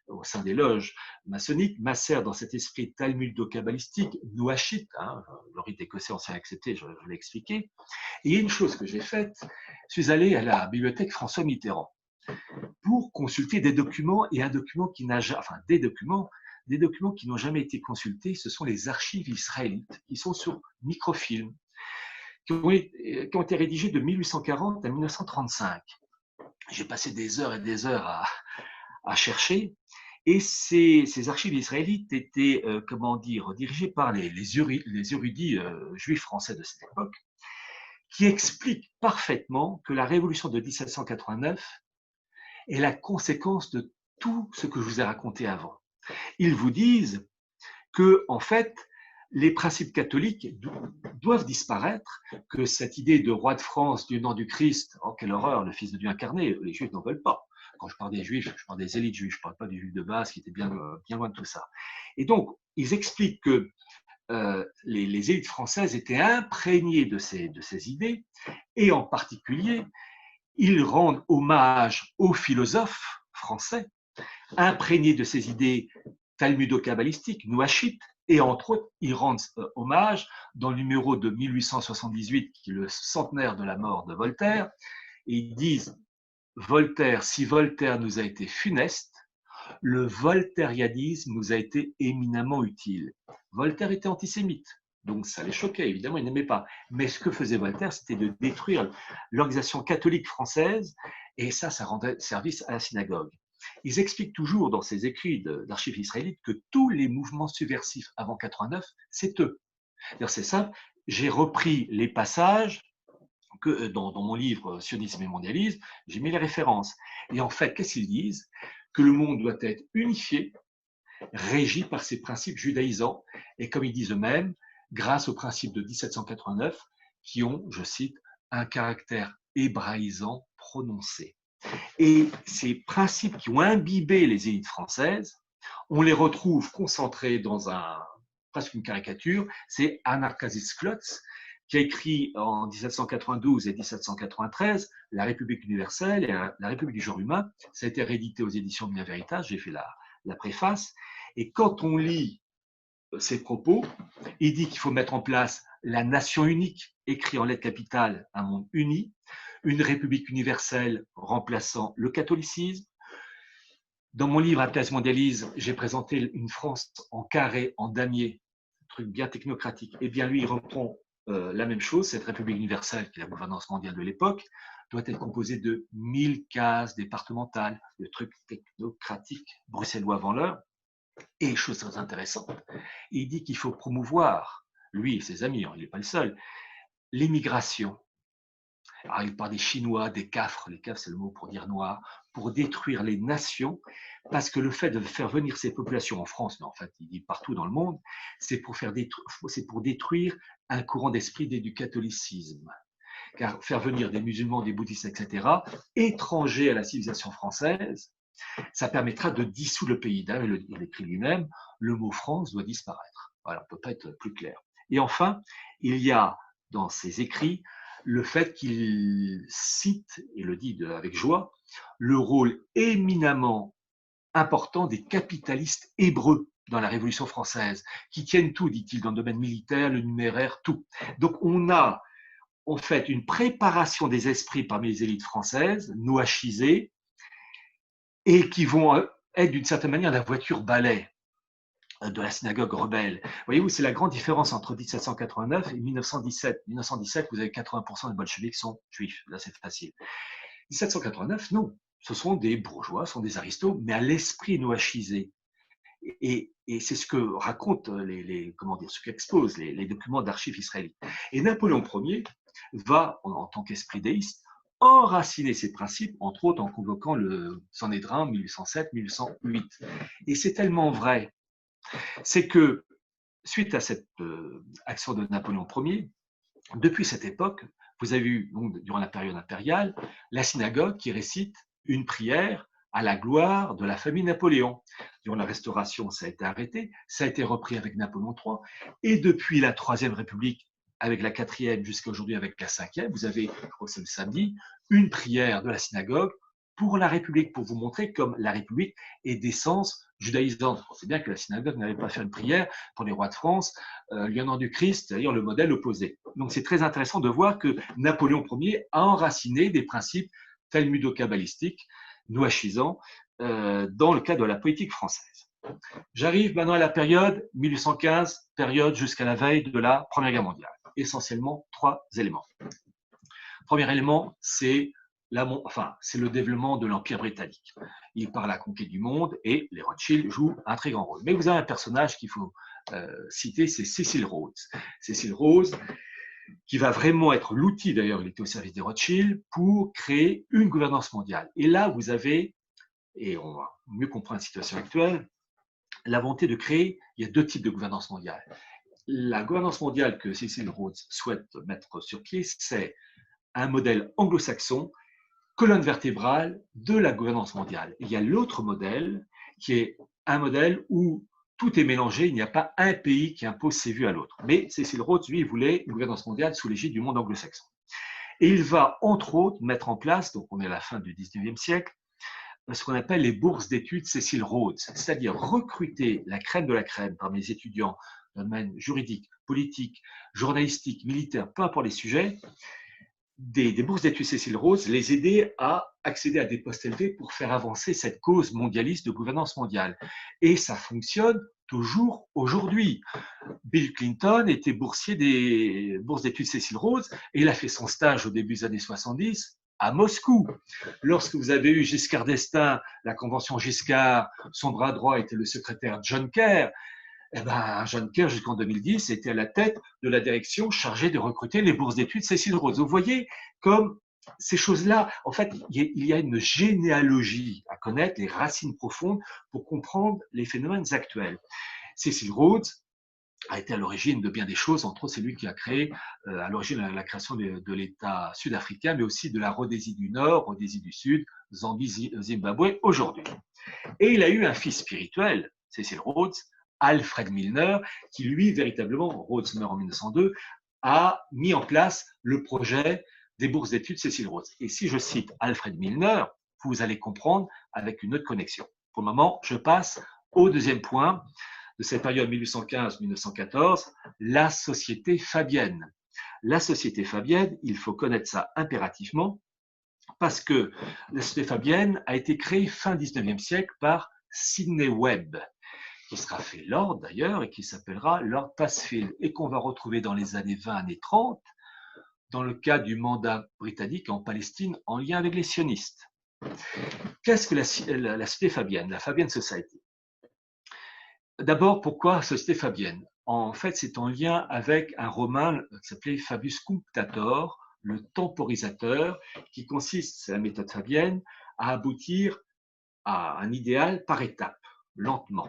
au sein des loges maçonniques, macèrent dans cet esprit talmudo-kabbalistique, nouachite, le rite écossais ancien accepté, je l'ai expliqué. Et il y a une chose que j'ai faite, je suis allé à la bibliothèque François Mitterrand pour consulter des documents, et un document qui n'a jamais, enfin des documents qui n'ont jamais été consultés, ce sont les archives israélites, qui sont sur microfilm, qui ont été rédigés de 1840 à 1935. J'ai passé des heures et des heures à chercher, et ces archives israélites étaient, dirigées par les érudits juifs français de cette époque, qui expliquent parfaitement que la révolution de 1789 est la conséquence de tout ce que je vous ai raconté avant. Ils vous disent que, en fait, les principes catholiques doivent disparaître, que cette idée de roi de France, du nom du Christ, oh quelle horreur, le Fils de Dieu incarné, les Juifs n'en veulent pas. Quand je parle des Juifs, je parle des élites juives, je ne parle pas des Juifs de base qui étaient bien loin de tout ça. Et donc, ils expliquent que les élites françaises étaient imprégnées de ces idées, et en particulier, ils rendent hommage aux philosophes français, imprégnés de ces idées talmudo-kabbalistiques, nouachites, et entre autres, ils rendent hommage dans le numéro de 1878, qui est le centenaire de la mort de Voltaire, et ils disent Voltaire, si Voltaire nous a été funeste, le voltairianisme nous a été éminemment utile. Voltaire était antisémite, donc ça les choquait, évidemment, ils n'aimaient pas. Mais ce que faisait Voltaire, c'était de détruire l'organisation catholique française, et ça rendait service à la synagogue. Ils expliquent toujours dans ces écrits d'archives israélites que tous les mouvements subversifs avant 89, c'est eux. C'est simple, j'ai repris les passages que dans mon livre Sionisme et mondialisme, j'ai mis les références. Et en fait, qu'est-ce qu'ils disent? Que le monde doit être unifié, régi par ces principes judaïsants, et comme ils disent eux-mêmes, grâce aux principes de 1789, qui ont, je cite, un caractère hébraïsant prononcé. Et ces principes qui ont imbibé les élites françaises, on les retrouve concentrés dans presque une caricature, c'est Anarkazis Klotz, qui a écrit en 1792 et 1793 La République universelle et La République du genre humain. Ça a été réédité aux éditions Bien Veritas, j'ai fait la préface. Et quand on lit ses propos, il dit qu'il faut mettre en place la nation unique, écrit en lettres capitales, un monde uni, une république universelle remplaçant le catholicisme. Dans mon livre Atlas mondialisme, j'ai présenté une France en carré, en damier, un truc bien technocratique. Et bien lui, il reprend la même chose. Cette république universelle, qui est la gouvernance mondiale de l'époque, doit être composée de 1000 cases départementales, le truc technocratique bruxellois avant l'heure. Et chose très intéressante, il dit qu'il faut promouvoir, lui et ses amis, il n'est pas le seul, l'immigration. Alors, il parle des Chinois, des Cafres, les Cafres c'est le mot pour dire noir, pour détruire les nations, parce que le fait de faire venir ces populations en France, mais en fait il dit partout dans le monde, c'est pour détruire un courant d'esprit du catholicisme. Car faire venir des musulmans, des bouddhistes, etc., étrangers à la civilisation française, ça permettra de dissoudre le pays. D'ailleurs, il écrit lui-même, le mot France doit disparaître. Voilà, on ne peut pas être plus clair. Et enfin, il y a dans ses écrits le fait qu'il cite, et le dit avec joie, le rôle éminemment important des capitalistes hébreux dans la Révolution française, qui tiennent tout, dit-il, dans le domaine militaire, le numéraire, tout. Donc on a en fait une préparation des esprits parmi les élites françaises, noachisées, et qui vont être d'une certaine manière la voiture balai de la synagogue rebelle. Voyez-vous, c'est la grande différence entre 1789 et 1917. 1917, vous avez 80% des bolcheviks sont juifs. Là, c'est facile. 1789, non. Ce sont des bourgeois, ce sont des aristos, mais à l'esprit noachisé. Et c'est ce que racontent ce qu'exposent les documents d'archives israélites. Et Napoléon Ier va, en tant qu'esprit déiste, enraciner ces principes, entre autres en convoquant le Sanhédrin 1807-1808. Et c'est tellement vrai, c'est que suite à cette action de Napoléon Ier, depuis cette époque, vous avez eu, donc, durant la période impériale, la synagogue qui récite une prière à la gloire de la famille Napoléon. Durant la Restauration, ça a été arrêté, ça a été repris avec Napoléon III, et depuis la Troisième République, avec la quatrième jusqu'à aujourd'hui avec la cinquième, vous avez, je crois que c'est le samedi, une prière de la synagogue pour la République, pour vous montrer comme la République est d'essence judaïsante. On sait bien que la synagogue n'avait pas fait une prière pour les rois de France, Lieutenant du Christ, c'est-à-dire le modèle opposé. Donc c'est très intéressant de voir que Napoléon Ier a enraciné des principes talmudo-kabbalistiques, noachisants, dans le cadre de la politique française. J'arrive maintenant à la période 1815, période jusqu'à la veille de la Première Guerre mondiale. Essentiellement, 3 éléments. Premier élément, c'est le développement de l'Empire britannique. Il part à la conquête du monde et les Rothschild jouent un très grand rôle. Mais vous avez un personnage qu'il faut citer, c'est Cecil Rhodes. Cecil Rhodes, qui va vraiment être l'outil, d'ailleurs, il était au service des Rothschild, pour créer une gouvernance mondiale. Et là, vous avez, et on va mieux comprendre la situation actuelle, la volonté de créer, il y a 2 types de gouvernance mondiale. La gouvernance mondiale que Cecil Rhodes souhaite mettre sur pied, c'est un modèle anglo-saxon, colonne vertébrale de la gouvernance mondiale. Il y a l'autre modèle, qui est un modèle où tout est mélangé, il n'y a pas un pays qui impose ses vues à l'autre. Mais Cecil Rhodes, lui, il voulait une gouvernance mondiale sous l'égide du monde anglo-saxon. Et il va, entre autres, mettre en place, donc on est à la fin du 19e siècle, ce qu'on appelle les bourses d'études Cecil Rhodes, c'est-à-dire recruter la crème de la crème parmi les étudiants dans le domaine juridique, politique, journalistique, militaire, peu importe les sujets, des bourses d'études Cecil Rhodes, les aider à accéder à des postes élevés pour faire avancer cette cause mondialiste de gouvernance mondiale. Et ça fonctionne toujours aujourd'hui. Bill Clinton était boursier des bourses d'études Cecil Rhodes et il a fait son stage au début des années 70 à Moscou. Lorsque vous avez eu Giscard d'Estaing, la convention Giscard, son bras droit était le secrétaire John Kerr. Eh ben, John Kerr, jusqu'en 2010, était à la tête de la direction chargée de recruter les bourses d'études Cecil Rhodes. Vous voyez comme ces choses-là, en fait, il y a une généalogie à connaître, les racines profondes pour comprendre les phénomènes actuels. Cecil Rhodes a été à l'origine de bien des choses, entre autres c'est lui qui a créé à l'origine la création de l'État sud-africain, mais aussi de la Rhodésie du Nord, Rhodésie du Sud, Zambie, Zimbabwe aujourd'hui. Et il a eu un fils spirituel, Cecil Rhodes, Alfred Milner, qui lui, véritablement, Rhodes meurt en 1902, a mis en place le projet des bourses d'études Cecil Rhodes. Et si je cite Alfred Milner, vous allez comprendre avec une autre connexion. Pour le moment, je passe au deuxième point de cette période 1815-1914, la société fabienne. La société fabienne, il faut connaître ça impérativement, parce que la société fabienne a été créée fin 19e siècle par Sidney Webb, qui sera fait Lord d'ailleurs et qui s'appellera Lord Pasfield, et qu'on va retrouver dans les années 20, années 30, dans le cadre du mandat britannique en Palestine en lien avec les sionistes. Qu'est-ce que la société fabienne, la Fabian Society? D'abord, pourquoi société fabienne? En fait, c'est en lien avec un romain qui s'appelait Fabius Cunctator, le temporisateur, qui consiste, c'est la méthode fabienne, à aboutir à un idéal par étapes, lentement.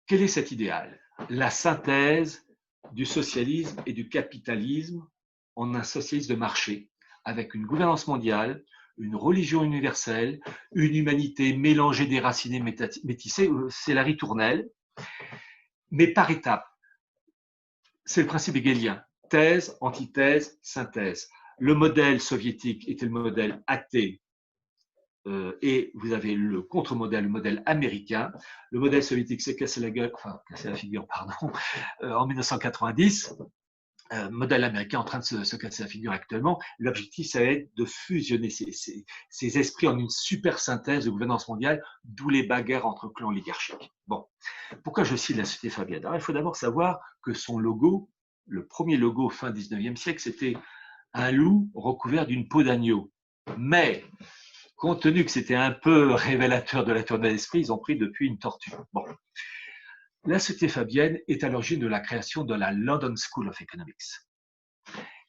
Quel est cet idéal? La synthèse du socialisme et du capitalisme en un socialisme de marché, avec une gouvernance mondiale, une religion universelle, une humanité mélangée, déracinée, métissée, c'est la ritournelle, mais par étapes. C'est le principe hegelien, thèse, antithèse, synthèse. Le modèle soviétique était le modèle athée, et vous avez le contre-modèle, le modèle américain. Le modèle soviétique s'est cassé la gueule, enfin cassé la figure, pardon, en 1990. Modèle américain en train de se casser la figure actuellement. L'objectif, ça va être de fusionner ces esprits en une super synthèse de gouvernance mondiale, d'où les bagarres entre clans oligarchiques. Bon, pourquoi je cite la société fabienne? Alors, il faut d'abord savoir que son logo, le premier logo fin 19e siècle, c'était un loup recouvert d'une peau d'agneau. Mais, compte tenu que c'était un peu révélateur de la tournée d'esprit, ils ont pris depuis une tortue. Bon. La société fabienne est à l'origine de la création de la London School of Economics,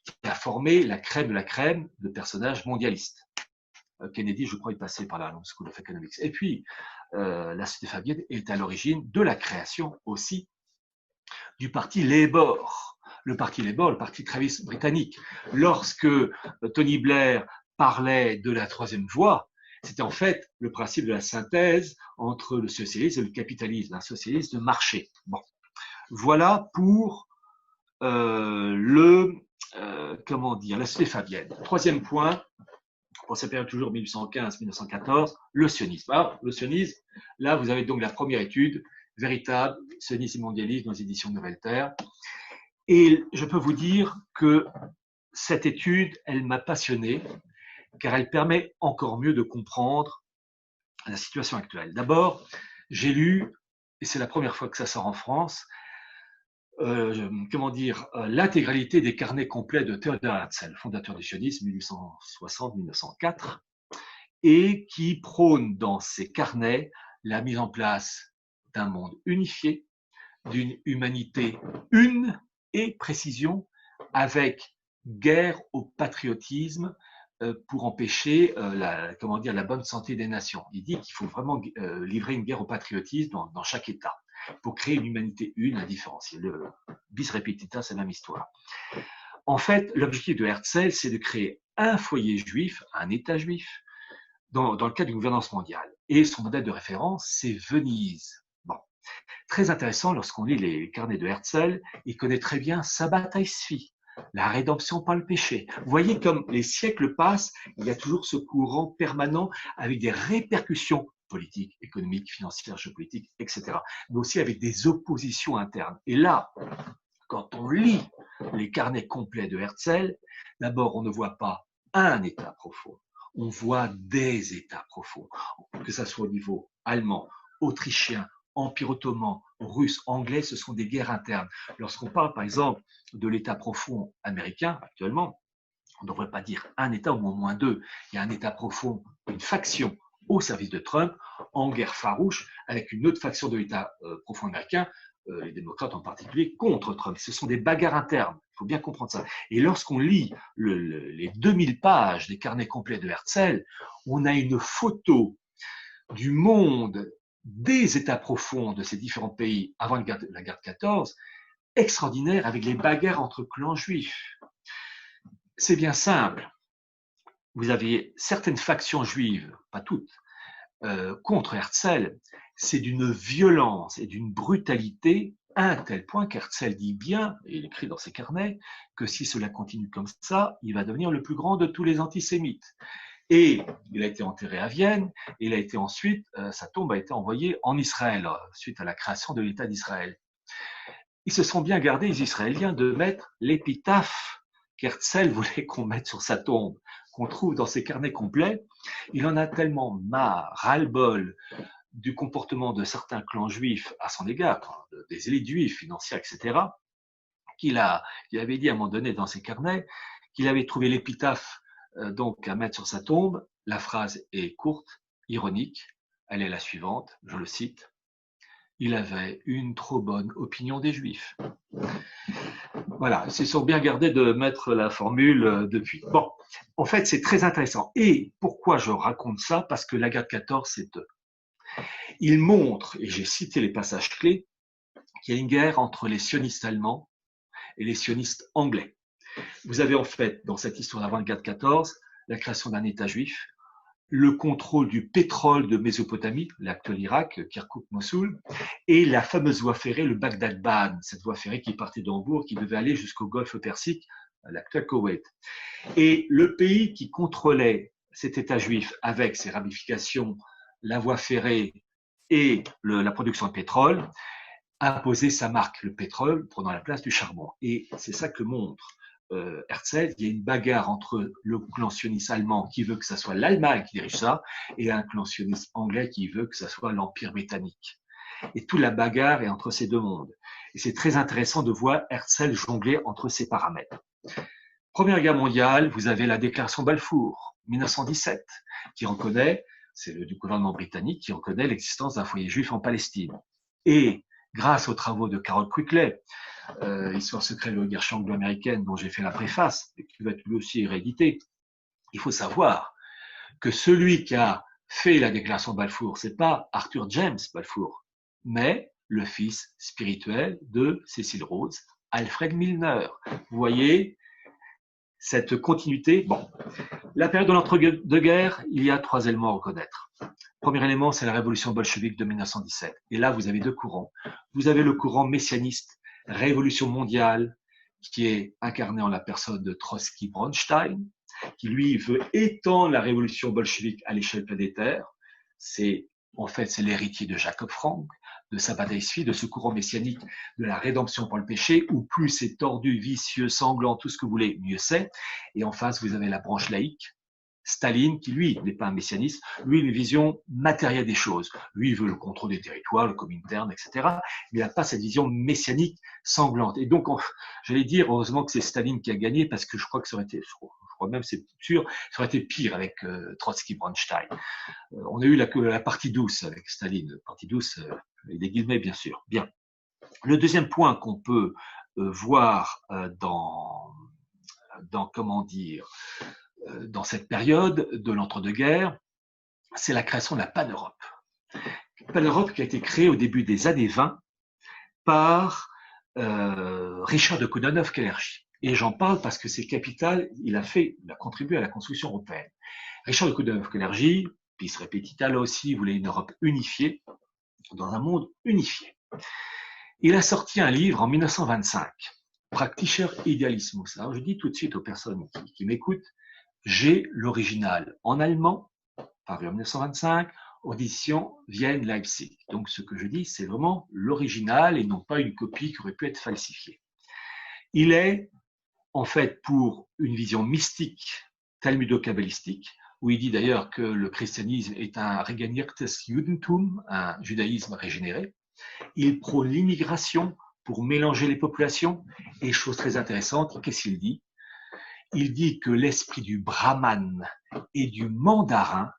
qui a formé la crème de la crème de personnages mondialistes. Kennedy, je crois, est passé par la London School of Economics. Et puis, la société fabienne est à l'origine de la création aussi du parti Labour. Le parti Labour, le parti travailliste britannique. Lorsque Tony Blair parlait de la troisième voie, c'était en fait le principe de la synthèse entre le socialisme et le capitalisme, un socialisme de marché. Bon, voilà pour la société fabienne. Troisième point, pour cette période toujours 1815-1914, le sionisme. Alors, le sionisme, là, vous avez donc la première étude, véritable, sionisme et mondialisme dans les éditions Nouvelle Terre. Et je peux vous dire que cette étude, elle m'a passionné, car elle permet encore mieux de comprendre la situation actuelle. D'abord, j'ai lu, et c'est la première fois que ça sort en France, l'intégralité des carnets complets de Theodor Herzl, fondateur du sionisme 1860-1904, et qui prône dans ses carnets la mise en place d'un monde unifié, d'une humanité une et précision, avec guerre au patriotisme pour empêcher la bonne santé des nations. Il dit qu'il faut vraiment livrer une guerre au patriotisme dans chaque État pour créer une humanité une, indifférenciée. Le bis repetita, c'est la même histoire. En fait, l'objectif de Herzl, c'est de créer un foyer juif, un État juif, dans le cadre d'une gouvernance mondiale. Et son modèle de référence, c'est Venise. Bon. Très intéressant, lorsqu'on lit les carnets de Herzl, il connaît très bien Sabbatai Tzvi, la rédemption par le péché. Vous voyez comme les siècles passent, il y a toujours ce courant permanent avec des répercussions politiques, économiques, financières, géopolitiques, etc. Mais aussi avec des oppositions internes. Et là, quand on lit les carnets complets de Herzl, d'abord, on ne voit pas un état profond, on voit des états profonds, que ce soit au niveau allemand, autrichien, Empire ottoman, russe, anglais, ce sont des guerres internes. Lorsqu'on parle, par exemple, de l'état profond américain, actuellement, on ne devrait pas dire un État ou au moins deux. Il y a un État profond, une faction au service de Trump, en guerre farouche avec une autre faction de l'État profond américain, les démocrates en particulier, contre Trump. Ce sont des bagarres internes, il faut bien comprendre ça. Et lorsqu'on lit les 2000 pages des carnets complets de Herzl, on a une photo du monde des États profonds de ces différents pays avant la guerre de 14, extraordinaire, avec les bagarres entre clans juifs. C'est bien simple. Vous aviez certaines factions juives, pas toutes, contre Herzl. C'est d'une violence et d'une brutalité à un tel point qu'Herzl dit bien, et il écrit dans ses carnets, que si cela continue comme ça, il va devenir le plus grand de tous les antisémites. Et il a été enterré à Vienne, et il a été ensuite, sa tombe a été envoyée en Israël, suite à la création de l'État d'Israël. Ils se sont bien gardés, les Israéliens, de mettre l'épitaphe qu'Herzl voulait qu'on mette sur sa tombe, qu'on trouve dans ses carnets complets. Il en a tellement marre, ras-le-bol, du comportement de certains clans juifs à son égard, des élites juives, financières, etc., qu'il avait dit à un moment donné dans ses carnets qu'il avait trouvé l'épitaphe donc à mettre sur sa tombe. La phrase est courte, ironique, elle est la suivante, je le cite: il avait une trop bonne opinion des Juifs. Voilà, ils se sont bien gardés de mettre la formule depuis. Bon, en fait, c'est très intéressant. Et pourquoi je raconte ça? Parce que la guerre de 14, c'est eux. Il montre, et j'ai cité les passages clés, qu'il y a une guerre entre les sionistes allemands et les sionistes anglais. Vous avez en fait, dans cette histoire d'avant la guerre de 14, la création d'un État juif, le contrôle du pétrole de Mésopotamie, l'actuel Irak, Kirkouk, Mossoul, et la fameuse voie ferrée, le Bagdad-Ban, cette voie ferrée qui partait d'Hambourg, qui devait aller jusqu'au Golfe Persique, l'actuel Koweït. Et le pays qui contrôlait cet État juif avec ses ramifications, la voie ferrée et la production de pétrole, a posé sa marque, le pétrole, prenant la place du charbon. Et c'est ça que montre Herzl. Il y a une bagarre entre le clan sioniste allemand qui veut que ça soit l'Allemagne qui dirige ça, et un clan sioniste anglais qui veut que ça soit l'Empire britannique. Et toute la bagarre est entre ces deux mondes. Et c'est très intéressant de voir Herzl jongler entre ces paramètres. Première guerre mondiale, vous avez la déclaration Balfour, 1917, qui reconnaît, c'est du gouvernement britannique, qui reconnaît l'existence d'un foyer juif en Palestine. Et grâce aux travaux de Carol Quigley, Histoire secrète de l'oligarchie anglo-américaine, dont j'ai fait la préface, et qui va être lui aussi réédité, il faut savoir que celui qui a fait la déclaration de Balfour, c'est pas Arthur James Balfour, mais le fils spirituel de Cecil Rhodes, Alfred Milner. Vous voyez cette continuité. Bon, la période de l'entre-deux-guerres, il y a 3 éléments à reconnaître. Premier élément, c'est la révolution bolchevique de 1917. Et là, vous avez 2 courants. Vous avez le courant messianiste, révolution mondiale, qui est incarné en la personne de Trotsky-Bronstein, qui lui veut étendre la révolution bolchevique à l'échelle planétaire. C'est l'héritier de Jacob Frank, de Sabbatai Tzvi, de ce courant messianique de la rédemption par le péché, où plus c'est tordu, vicieux, sanglant, tout ce que vous voulez, mieux c'est. Et en face, vous avez la branche laïque, Staline, qui lui n'est pas un messianiste, lui une vision matérielle des choses. Lui, il veut le contrôle des territoires, le Comintern, etc. Mais il n'a pas cette vision messianique sanglante. Et donc, j'allais dire, heureusement que c'est Staline qui a gagné, parce que je crois que ça aurait été, je crois même, c'est sûr, ça aurait été pire avec Trotsky-Bronstein. On a eu la partie douce avec Staline, partie douce, et des guillemets, bien sûr. Bien. Le deuxième point qu'on peut voir dans comment dire, dans cette période de l'entre-deux-guerres, c'est la création de la Pan-Europe. Pan-Europe qui a été créée au début des années 20 par Richard de Coudenhove-Kalergi. Et j'en parle parce que c'est capital, il a contribué à la construction européenne. Richard de Coudenhove-Kalergi, puis repetita là aussi, voulait une Europe unifiée, dans un monde unifié. Il a sorti un livre en 1925, Praktischer Idealismus. Alors je dis tout de suite aux personnes qui m'écoutent, j'ai l'original en allemand, paru en 1925, audition Vienne-Leipzig. Donc ce que je dis, c'est vraiment l'original et non pas une copie qui aurait pu être falsifiée. Il est en fait pour une vision mystique, talmudo-kabbalistique, où il dit d'ailleurs que le christianisme est un regeniertes Judentum, un judaïsme régénéré. Il prône l'immigration pour mélanger les populations. Et chose très intéressante, qu'est-ce qu'il dit? Il dit que l'esprit du brahman et du mandarin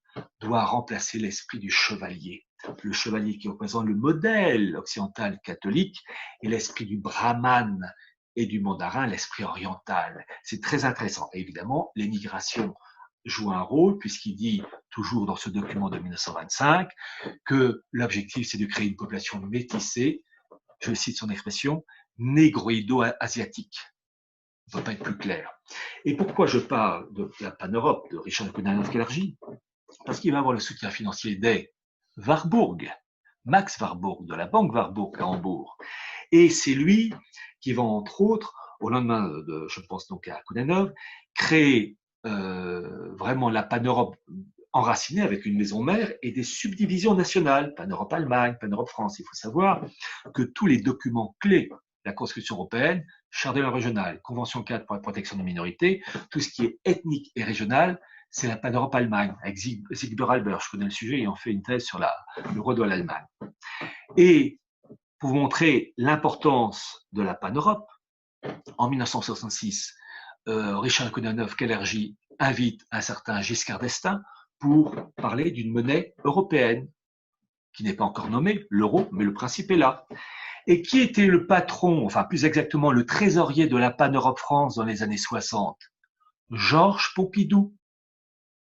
doit remplacer l'esprit du chevalier. Le chevalier qui représente le modèle occidental catholique et l'esprit du brahman et du mandarin, l'esprit oriental. C'est très intéressant. Et évidemment, l'émigration joue un rôle puisqu'il dit toujours dans ce document de 1925 que l'objectif c'est de créer une population métissée, je cite son expression, négroïdo-asiatique. Ça ne peut pas être plus clair. Et pourquoi je parle de la Pan-Europe de Richard Kodanov-Kalergi? Parce qu'il va avoir le soutien financier des Warburg, Max Warburg, de la banque Warburg à Hambourg. Et c'est lui qui va, entre autres, au lendemain de, je pense donc à Kodanov, créer vraiment la Pan-Europe enracinée avec une maison mère et des subdivisions nationales, Pan-Europe Allemagne, Pan-Europe France. Il faut savoir que tous les documents clés de la construction européenne, Charte de la régionale, Convention 4 pour la protection des minorités, tout ce qui est ethnique et régional, c'est la Pan-Europe Allemagne, avec Siegbert Albert. Je connais le sujet et on fait une thèse sur le rôle de l'Allemagne. Et pour vous montrer l'importance de la Pan-Europe, en 1966, Richard Kodanov-Kalergi invite un certain Giscard d'Estaing pour parler d'une monnaie européenne, qui n'est pas encore nommée, l'euro, mais le principe est là. Et qui était le patron, enfin plus exactement le trésorier de la Pan-Europe France dans les années 60? Georges Pompidou.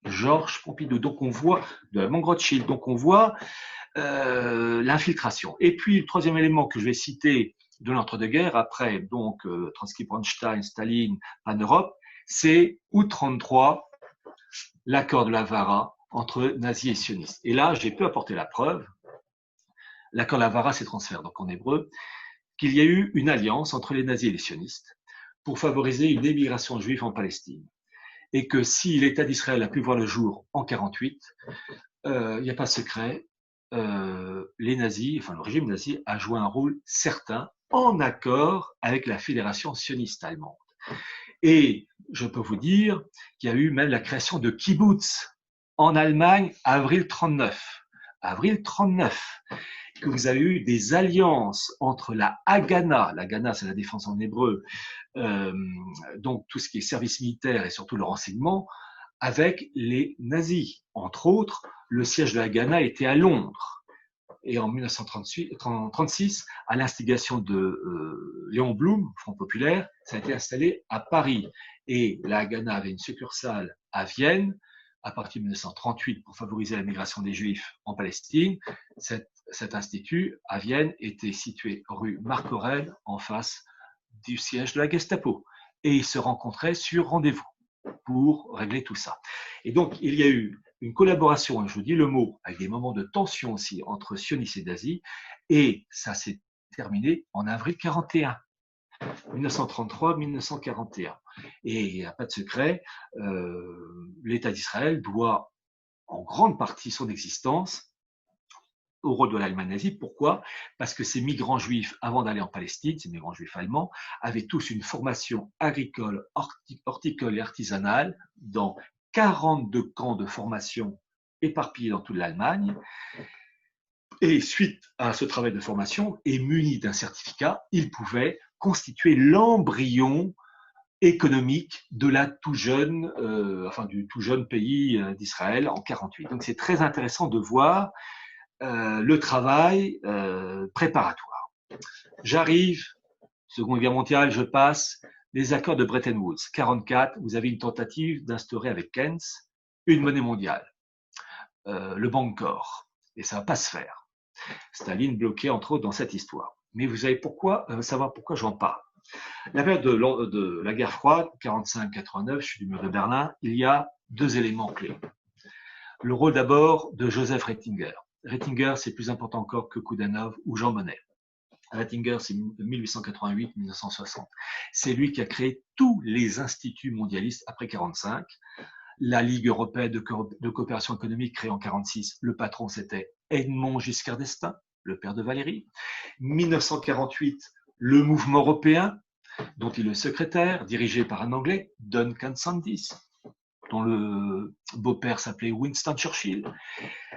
Georges Pompidou. Donc on voit, de la banque Rothschild, donc on voit l'infiltration. Et puis le troisième élément que je vais citer de l'entre-deux-guerres, après donc Trotsky-Bronstein, Staline, Pan-Europe, c'est août 1933, l'accord de la Vara entre nazis et sionistes. Et là, j'ai pu apporter la preuve, l'accord de la Vara s'est transféré donc en hébreu, qu'il y a eu une alliance entre les nazis et les sionistes pour favoriser une émigration juive en Palestine. Et que si l'État d'Israël a pu voir le jour en 1948, il n'y a pas de secret, les nazis, enfin le régime nazi a joué un rôle certain en accord avec la fédération sioniste allemande. Et je peux vous dire qu'il y a eu même la création de kibbutz en Allemagne, avril 1939. Avril 1939, que vous avez eu des alliances entre la Haganah c'est la défense en hébreu, donc tout ce qui est service militaire et surtout le renseignement, avec les nazis. Entre autres, le siège de la Haganah était à Londres. Et en 1936, à l'instigation de Léon Blum, Front populaire, ça a été installé à Paris. Et la Haganah avait une succursale à Vienne à partir de 1938 pour favoriser la migration des Juifs en Palestine. Cet institut à Vienne était situé rue Marc Aurèle en face du siège de la Gestapo. Et ils se rencontraient sur rendez-vous pour régler tout ça. Et donc, il y a eu une collaboration, je vous dis le mot, avec des moments de tension aussi entre sionistes et nazis, et ça s'est terminé en avril 41, 1933-1941. Et il n'y a pas de secret, l'État d'Israël doit en grande partie son existence au rôle de l'Allemagne nazie. Pourquoi? Parce que ces migrants juifs, avant d'aller en Palestine, ces migrants juifs allemands, avaient tous une formation agricole, horticole et artisanale dans 42 camps de formation éparpillés dans toute l'Allemagne. Et suite à ce travail de formation, et munis d'un certificat, ils pouvaient constituer l'embryon économique de la tout jeune, du tout jeune pays d'Israël en 48. Donc c'est très intéressant de voir le travail préparatoire. J'arrive, Seconde Guerre mondiale, je passe, les accords de Bretton Woods, 44, vous avez une tentative d'instaurer avec Keynes une monnaie mondiale, le Bancor, et ça ne va pas se faire. Staline bloqué entre autres dans cette histoire. Mais vous savez savoir pourquoi j'en parle. La période de la guerre froide, 45-89, je suis du mur de Berlin, il y a deux éléments clés. Le rôle d'abord de Joseph Ratzinger. Ratzinger, c'est plus important encore que Koudanov ou Jean Monnet. Ratzinger, c'est 1888-1960. C'est lui qui a créé tous les instituts mondialistes après 1945. La Ligue européenne de coopération économique créée en 1946, le patron c'était Edmond Giscard d'Estaing, le père de Valéry. 1948, le mouvement européen, dont il est le secrétaire, dirigé par un Anglais, Duncan Sandys, dont le beau-père s'appelait Winston Churchill.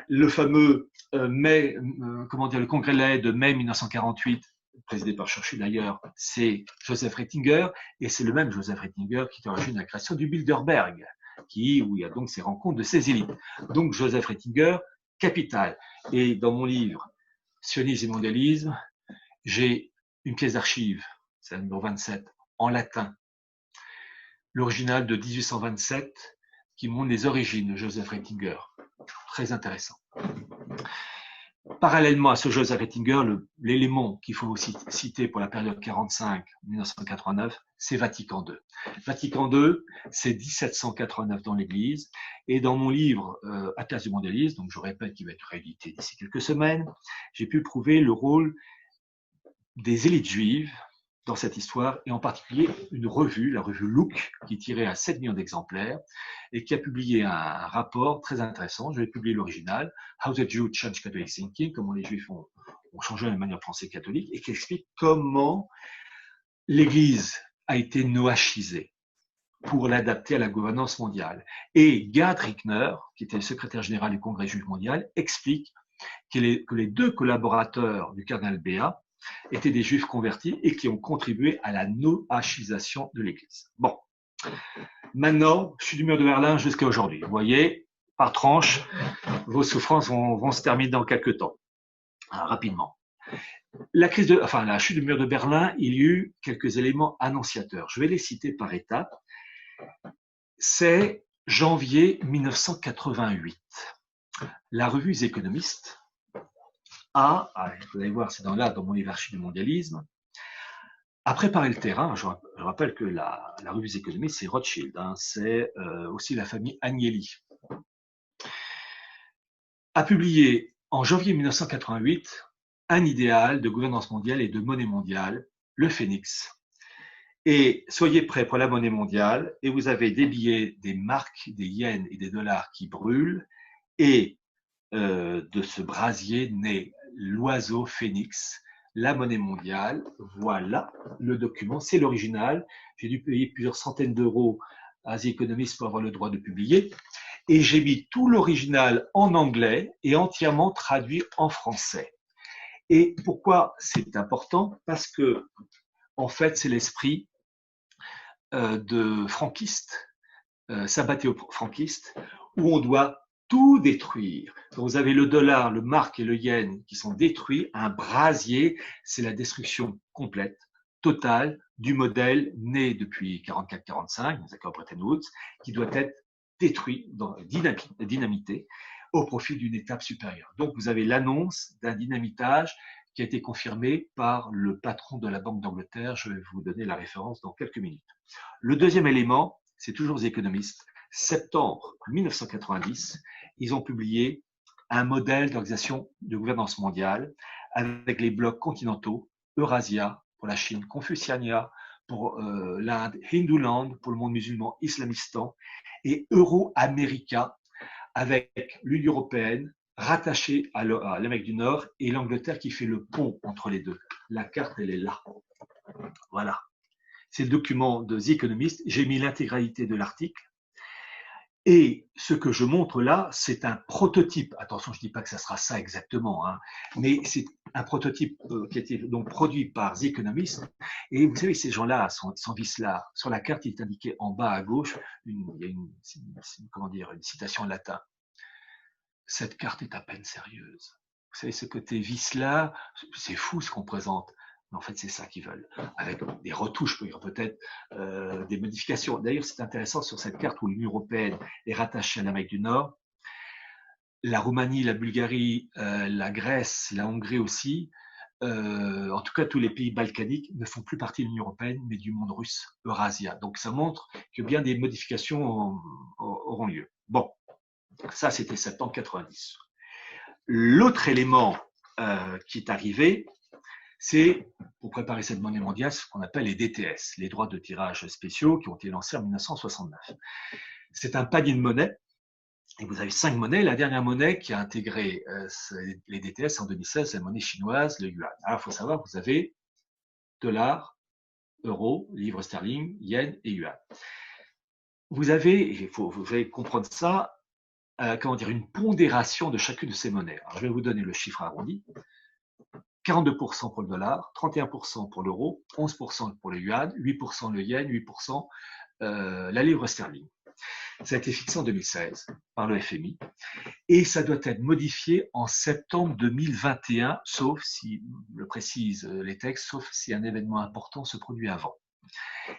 Le fameux le congrès laïc de mai 1948, présidé par Churchill d'ailleurs, c'est Joseph Ratzinger, et c'est le même Joseph Ratzinger qui est à l'origine de la création du Bilderberg. où il y a donc ces rencontres de ces élites. Donc Joseph Ratzinger, capital. Et dans mon livre Sionisme et mondialisme, j'ai une pièce d'archive, c'est la numéro 27, en latin, l'original de 1827, qui montre les origines de Joseph Ratzinger. Très intéressant. Parallèlement à ce Joseph Ratzinger, l'élément qu'il faut aussi citer pour la période 45-1989, c'est Vatican II. Vatican II, c'est 1789 dans l'Église, et dans mon livre Atlas du mondialisme, donc je répète qu'il va être réédité d'ici quelques semaines, j'ai pu prouver le rôle des élites juives dans cette histoire, et en particulier une revue, la revue Look, qui tirait à 7 millions d'exemplaires, et qui a publié un rapport très intéressant. Je vais publier l'original, How the Jews Changed Catholic Thinking, comment les Juifs ont changé la manière de penser catholique, et qui explique comment l'Église a été noachisée pour l'adapter à la gouvernance mondiale. Et Gerd Rickner, qui était le secrétaire général du Congrès juif mondial, explique que les deux collaborateurs du cardinal Béat étaient des juifs convertis et qui ont contribué à la noachisation de l'Église. Bon, maintenant, chute du mur de Berlin jusqu'à aujourd'hui. Vous voyez, par tranche, vos souffrances vont se terminer dans quelques temps, rapidement. La chute du mur de Berlin, il y a eu quelques éléments annonciateurs. Je vais les citer par étapes. C'est janvier 1988. La revue Les Économistes vous allez voir, c'est dans mon livre Archives du mondialisme, a préparé le terrain. Je rappelle que la revue Les Économistes, c'est Rothschild, c'est aussi la famille Agnelli. A publié en janvier 1988 un idéal de gouvernance mondiale et de monnaie mondiale, le Phénix. Et soyez prêts pour la monnaie mondiale, et vous avez des billets, des marques, des yens et des dollars qui brûlent, et de ce brasier naît l'oiseau phénix, la monnaie mondiale. Voilà le document, c'est l'original. J'ai dû payer plusieurs centaines d'euros à The Economist pour avoir le droit de publier. Et j'ai mis tout l'original en anglais et entièrement traduit en français. Et pourquoi c'est important? Parce que, en fait, c'est l'esprit de franquiste, sabbatéo-franquiste, où on doit tout détruire. Donc vous avez le dollar, le mark et le yen qui sont détruits. Un brasier, c'est la destruction complète, totale du modèle né depuis 44-45, les accords Bretton Woods, qui doit être détruit, dynamité, au profit d'une étape supérieure. Donc vous avez l'annonce d'un dynamitage qui a été confirmé par le patron de la Banque d'Angleterre. Je vais vous donner la référence dans quelques minutes. Le deuxième élément, c'est toujours les économistes. Septembre 1990, ils ont publié un modèle d'organisation de gouvernance mondiale avec les blocs continentaux, Eurasia pour la Chine, Confuciania pour l'Inde, Hinduland pour le monde musulman, Islamistan, et Euro-America avec l'Union européenne rattachée à l'Amérique du Nord et l'Angleterre qui fait le pont entre les deux. La carte, elle est là. Voilà. C'est le document de The Economist. J'ai mis l'intégralité de l'article. Et ce que je montre là, c'est un prototype. Attention, je ne dis pas que ça sera ça exactement, mais c'est un prototype qui a été donc produit par The Economist. Et vous savez, ces gens-là sont là. Sur la carte, il est indiqué en bas à gauche, il y a une citation en latin. Cette carte est à peine sérieuse. Vous savez, ce côté vis-là, c'est fou ce qu'on présente. Mais en fait, c'est ça qu'ils veulent. Avec des retouches, peut-être des modifications. D'ailleurs, c'est intéressant sur cette carte où l'Union européenne est rattachée à l'Amérique du Nord. La Roumanie, la Bulgarie, la Grèce, la Hongrie aussi, en tout cas tous les pays balkaniques ne font plus partie de l'Union européenne, mais du monde russe, Eurasia. Donc ça montre que bien des modifications auront lieu. Bon, ça c'était septembre 90. L'autre élément qui est arrivé, c'est, pour préparer cette monnaie mondiale, ce qu'on appelle les DTS, les droits de tirage spéciaux qui ont été lancés en 1969. C'est un panier de monnaies, et vous avez 5 monnaies. La dernière monnaie qui a intégré les DTS en 2016, c'est la monnaie chinoise, le yuan. Alors, il faut savoir, vous avez dollars, euros, livres sterling, yen et yuan. Vous allez comprendre ça, une pondération de chacune de ces monnaies. Alors, je vais vous donner le chiffre arrondi. 42% pour le dollar, 31% pour l'euro, 11% pour le yuan, 8% le yen, 8% la livre sterling. Ça a été fixé en 2016 par le FMI et ça doit être modifié en septembre 2021, sauf si, le précisent les textes, sauf si un événement important se produit avant.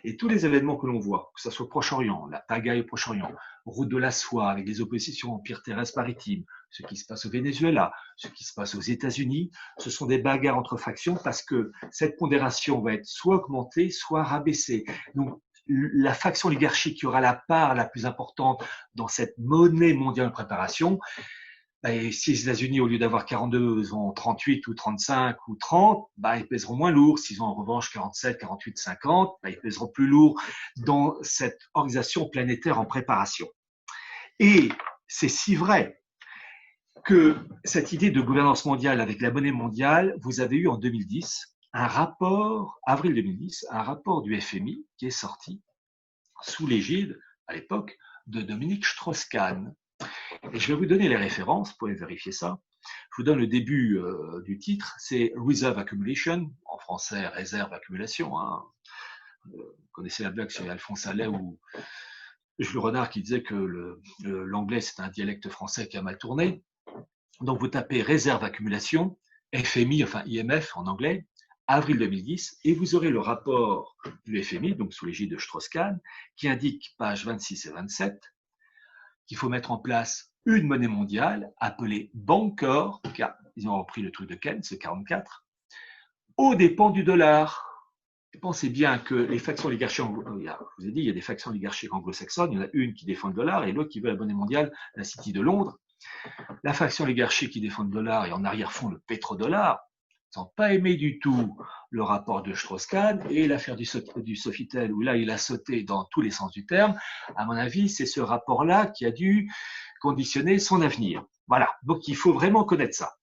Et tous les événements que l'on voit, que ce soit au Proche-Orient, la pagaille au Proche-Orient, route de la soie avec les oppositions empire terrestre maritime, ce qui se passe au Venezuela, ce qui se passe aux États-Unis, ce sont des bagarres entre factions parce que cette pondération va être soit augmentée, soit rabaissée. Donc, la faction oligarchique qui aura la part la plus importante dans cette monnaie mondiale de préparation, et si les États-Unis, au lieu d'avoir 42, ont 38 ou 35 ou 30, ils pèseront moins lourd. S'ils ont en revanche 47, 48, 50, ils pèseront plus lourd dans cette organisation planétaire en préparation. Et c'est si vrai que cette idée de gouvernance mondiale avec la monnaie mondiale, vous avez eu en 2010 un rapport, avril 2010, un rapport du FMI qui est sorti sous l'égide, à l'époque, de Dominique Strauss-Kahn. Et je vais vous donner les références, vous pouvez vérifier ça. Je vous donne le début du titre, c'est Reserve Accumulation, en français réserve accumulation. Hein. Vous connaissez la blague sur Alphonse Allais ou Jules Renard qui disait que l'anglais c'est un dialecte français qui a mal tourné. Donc vous tapez réserve accumulation, FMI, enfin IMF en anglais, avril 2010, et vous aurez le rapport du FMI, donc sous l'égide de Strauss-Kahn, qui indique, pages 26 et 27, qu'il faut mettre en place une monnaie mondiale appelée Bancor, car ils ont repris le truc de Keynes, ce 44, aux dépens du dollar. Et pensez bien que les factions oligarchiques, je vous ai dit, il y a des factions oligarchiques anglo-saxonnes, il y en a une qui défend le dollar et l'autre qui veut la monnaie mondiale, la City de Londres. La faction oligarchique qui défend le dollar et en arrière-fond le pétrodollar, ils n'ont pas aimé du tout le rapport de Strauss-Kahn et l'affaire du Sofitel, où là il a sauté dans tous les sens du terme. À mon avis, c'est ce rapport-là qui a dû conditionner son avenir. Voilà, donc il faut vraiment connaître ça.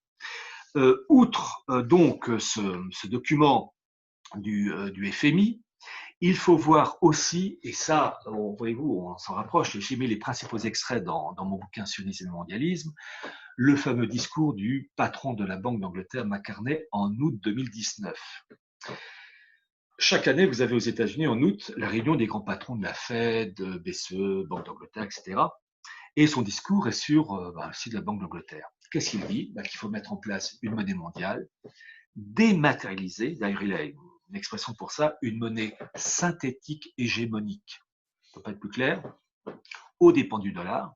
Outre donc ce document du FMI, il faut voir aussi, et ça, voyez-vous, on s'en rapproche, j'ai mis les principaux extraits dans mon bouquin Sionisme et mondialisme, le fameux discours du patron de la Banque d'Angleterre, McCartney, en août 2019. Chaque année, vous avez aux États-Unis, en août, la réunion des grands patrons de la Fed, BCE, Banque d'Angleterre, etc. Et son discours est sur le site de la Banque d'Angleterre. Qu'est-ce qu'il dit? Qu'il faut mettre en place une monnaie mondiale, dématérialisée, d'ailleurs il a une expression pour ça, une monnaie synthétique hégémonique. Ça ne peut pas être plus clair, aux dépens du dollar.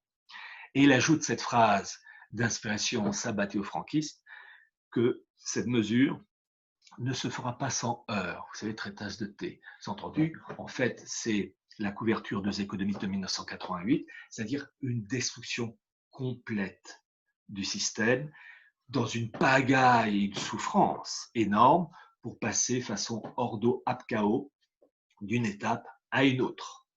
Et il ajoute cette phrase d'inspiration sabbatéo-franquiste que cette mesure ne se fera pas sans heurts. Vous savez, très tasse de thé. C'est entendu, en fait, c'est la couverture des économistes de 1988, c'est-à-dire une destruction complète du système dans une pagaille, une souffrance énorme pour passer façon ordo ab chaos d'une étape à une autre.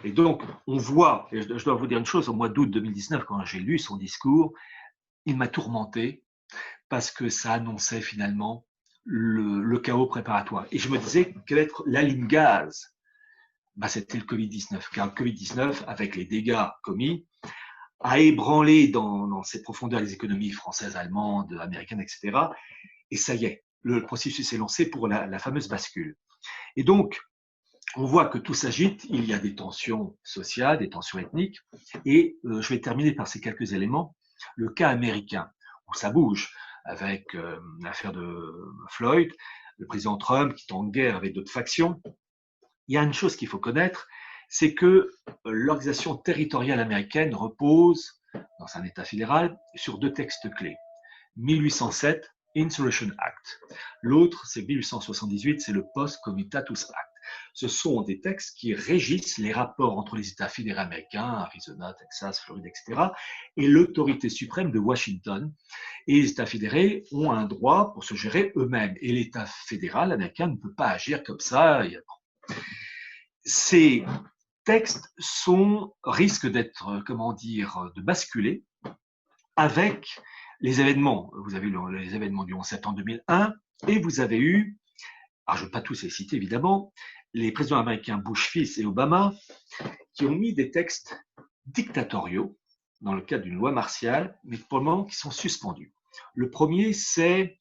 Et donc, on voit, et je dois vous dire une chose, au mois d'août 2019, quand j'ai lu son discours, il m'a tourmenté parce que ça annonçait finalement le chaos préparatoire. Et je me disais, quelle être la ligne gaz? C'était le Covid-19. Car le Covid-19, avec les dégâts commis, a ébranlé dans ses profondeurs les économies françaises, allemandes, américaines, etc. Et ça y est, le processus est lancé pour la fameuse bascule. Et donc, on voit que tout s'agite, il y a des tensions sociales, des tensions ethniques, et je vais terminer par ces quelques éléments. Le cas américain, où ça bouge, avec l'affaire de Floyd, le président Trump qui est en guerre avec d'autres factions. Il y a une chose qu'il faut connaître, c'est que l'organisation territoriale américaine repose, dans un État fédéral, sur deux textes clés. 1807, Insurrection Act. L'autre, c'est 1878, c'est le Post Comitatus Act. Ce sont des textes qui régissent les rapports entre les États fédérés américains, Arizona, Texas, Floride, etc., et l'autorité suprême de Washington. Et les États fédérés ont un droit pour se gérer eux-mêmes. Et l'État fédéral américain ne peut pas agir comme ça. Ces textes risquent d'être, de basculer avec les événements. Vous avez eu les événements du 11 septembre 2001 et vous avez eu, alors je ne vais pas tous les citer évidemment, les présidents américains Bush fils et Obama qui ont mis des textes dictatoriaux dans le cadre d'une loi martiale, mais pour le moment qui sont suspendus. Le premier, c'est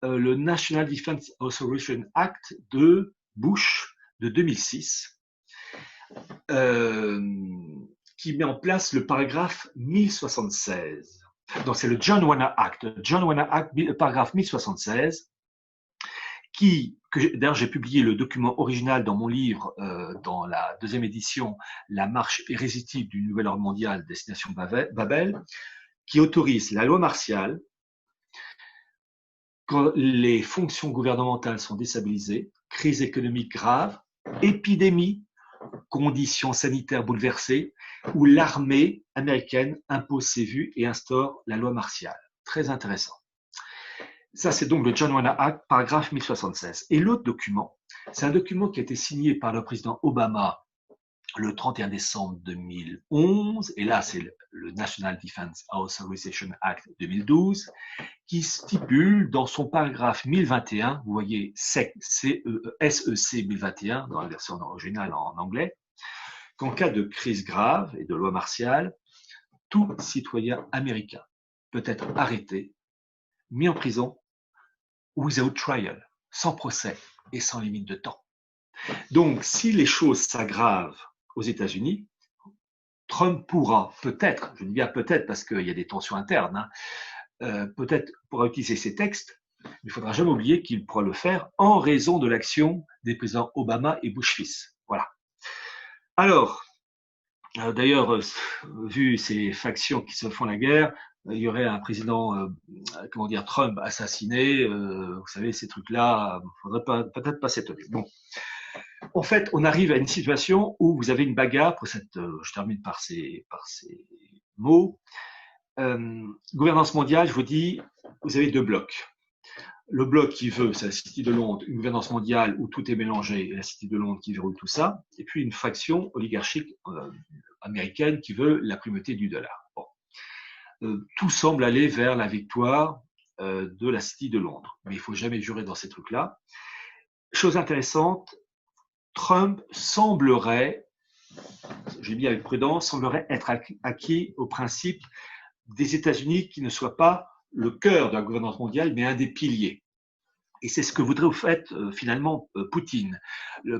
le National Defense Authorization Act de Bush de 2006, qui met en place le paragraphe 1076. Donc, c'est le John Warner Act. John Warner Act, paragraphe 1076, d'ailleurs, j'ai publié le document original dans mon livre, dans la deuxième édition, La marche irrésistible du nouvel ordre mondial, destination Babel, qui autorise la loi martiale quand les fonctions gouvernementales sont déstabilisées, crise économique grave, épidémie, conditions sanitaires bouleversées, où l'armée américaine impose ses vues et instaure la loi martiale. Très intéressant. Ça, c'est donc le John Warner Act, paragraphe 1076. Et l'autre document, c'est un document qui a été signé par le président Obama le 31 décembre 2011, et là, c'est le National Defense Authorization Act 2012, qui stipule dans son paragraphe 1021, vous voyez SEC 1021 dans la version originale en anglais, qu'en cas de crise grave et de loi martiale, tout citoyen américain peut être arrêté, mis en prison, without trial, sans procès et sans limite de temps. Donc, si les choses s'aggravent aux États-Unis, Trump pourra peut-être, je dis bien peut-être parce qu'il y a des tensions internes, peut-être pourra utiliser ces textes, mais il ne faudra jamais oublier qu'il pourra le faire en raison de l'action des présidents Obama et Bush fils. Voilà. Alors, d'ailleurs, vu ces factions qui se font la guerre, il y aurait un président, Trump assassiné. Vous savez, ces trucs-là, il ne faudrait peut-être pas s'étonner. Bon. En fait, on arrive à une situation où vous avez une bagarre, je termine par ces mots. Gouvernance mondiale, je vous dis, vous avez deux blocs. Le bloc qui veut, c'est la City de Londres, une gouvernance mondiale où tout est mélangé, et la City de Londres qui verrouille tout ça, et puis une faction oligarchique américaine qui veut la primauté du dollar. Bon. Tout semble aller vers la victoire de la City de Londres, mais il ne faut jamais jurer dans ces trucs-là. Chose intéressante, Trump semblerait, j'ai mis avec prudence, semblerait être acquis au principe des États-Unis qui ne soient pas le cœur de la gouvernance mondiale, mais un des piliers. Et c'est ce que voudrait au fait finalement Poutine.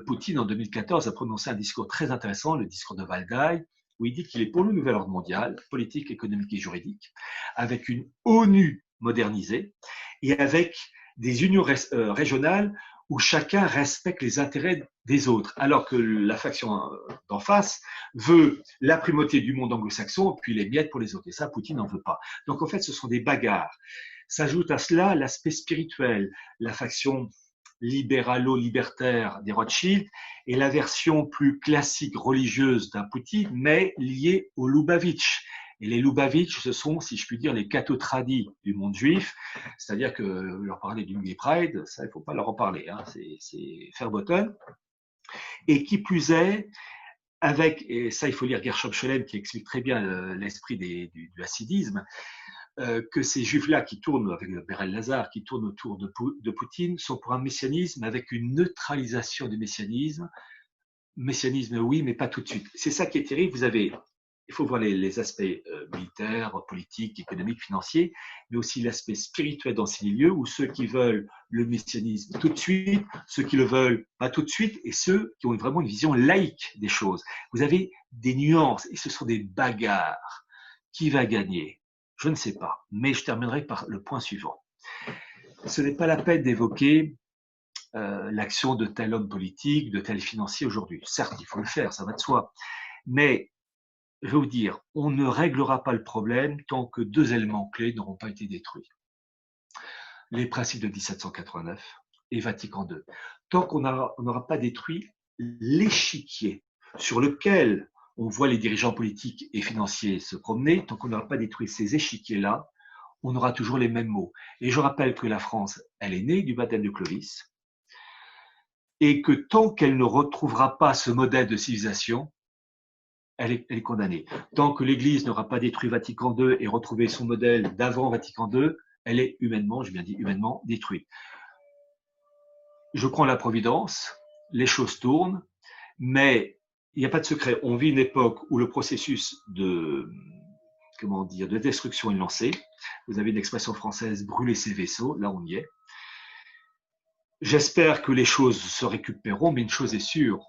Poutine, en 2014, a prononcé un discours très intéressant, le discours de Valdai, où il dit qu'il est pour le nouvel ordre mondial, politique, économique et juridique, avec une ONU modernisée et avec des unions régionales où chacun respecte les intérêts des autres, alors que la faction d'en face veut la primauté du monde anglo-saxon, puis les miettes pour les autres. Et ça, Poutine n'en veut pas. Donc en fait, ce sont des bagarres. S'ajoute à cela l'aspect spirituel, la faction libéralo-libertaire des Rothschild et la version plus classique religieuse d'un Poutine, mais liée aux Lubavitch. Et les Lubavitch, ce sont, si je puis dire, les cathotradis du monde juif, c'est-à-dire que leur parler du Gay Pride, ça, il ne faut pas leur en parler, hein, c'est Fairbotten. Et qui plus est, avec, et ça, il faut lire Gershom Scholem qui explique très bien l'esprit du hassidisme, que ces juifs-là qui tournent, avec Berel Lazar, qui tournent autour de Poutine, sont pour un messianisme avec une neutralisation du messianisme. Messianisme, oui, mais pas tout de suite. C'est ça qui est terrible. Il faut voir les aspects militaires, politiques, économiques, financiers, mais aussi l'aspect spirituel dans ces milieux où ceux qui veulent le messianisme tout de suite, ceux qui le veulent pas tout de suite, et ceux qui ont vraiment une vision laïque des choses. Vous avez des nuances, et ce sont des bagarres. Qui va gagner? Je ne sais pas, mais je terminerai par le point suivant. Ce n'est pas la peine d'évoquer l'action de tel homme politique, de tel financier aujourd'hui. Certes, il faut le faire, ça va de soi, mais je vais vous dire, on ne réglera pas le problème tant que deux éléments clés n'auront pas été détruits. Les principes de 1789 et Vatican II. Tant qu'on n'aura pas détruit l'échiquier sur lequel on voit les dirigeants politiques et financiers se promener, tant qu'on n'aura pas détruit ces échiquiers-là, on aura toujours les mêmes mots. Et je rappelle que la France, elle est née du baptême de Clovis, et que tant qu'elle ne retrouvera pas ce modèle de civilisation, elle est condamnée. Tant que l'Église n'aura pas détruit Vatican II et retrouvé son modèle d'avant Vatican II, elle est humainement, j'ai bien dit humainement, détruite. Je crois en la providence, les choses tournent, mais il n'y a pas de secret. On vit une époque où le processus de destruction est lancé. Vous avez une expression française, brûler ses vaisseaux, là on y est. J'espère que les choses se récupéreront, mais une chose est sûre,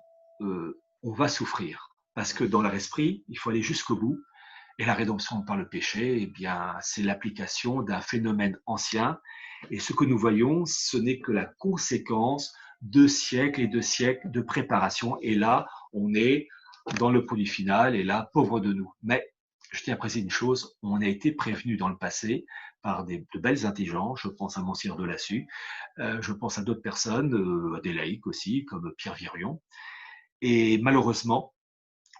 on va souffrir. Parce que dans leur esprit, il faut aller jusqu'au bout. Et la rédemption par le péché, eh bien, c'est l'application d'un phénomène ancien. Et ce que nous voyons, ce n'est que la conséquence de siècles et de siècles de préparation. Et là, on est dans le produit final. Et là, pauvre de nous. Mais je tiens à préciser une chose, on a été prévenu dans le passé par de belles intelligences. Je pense à Monseigneur Delassus, je pense à d'autres personnes, à des laïcs aussi, comme Pierre Virion. Et malheureusement,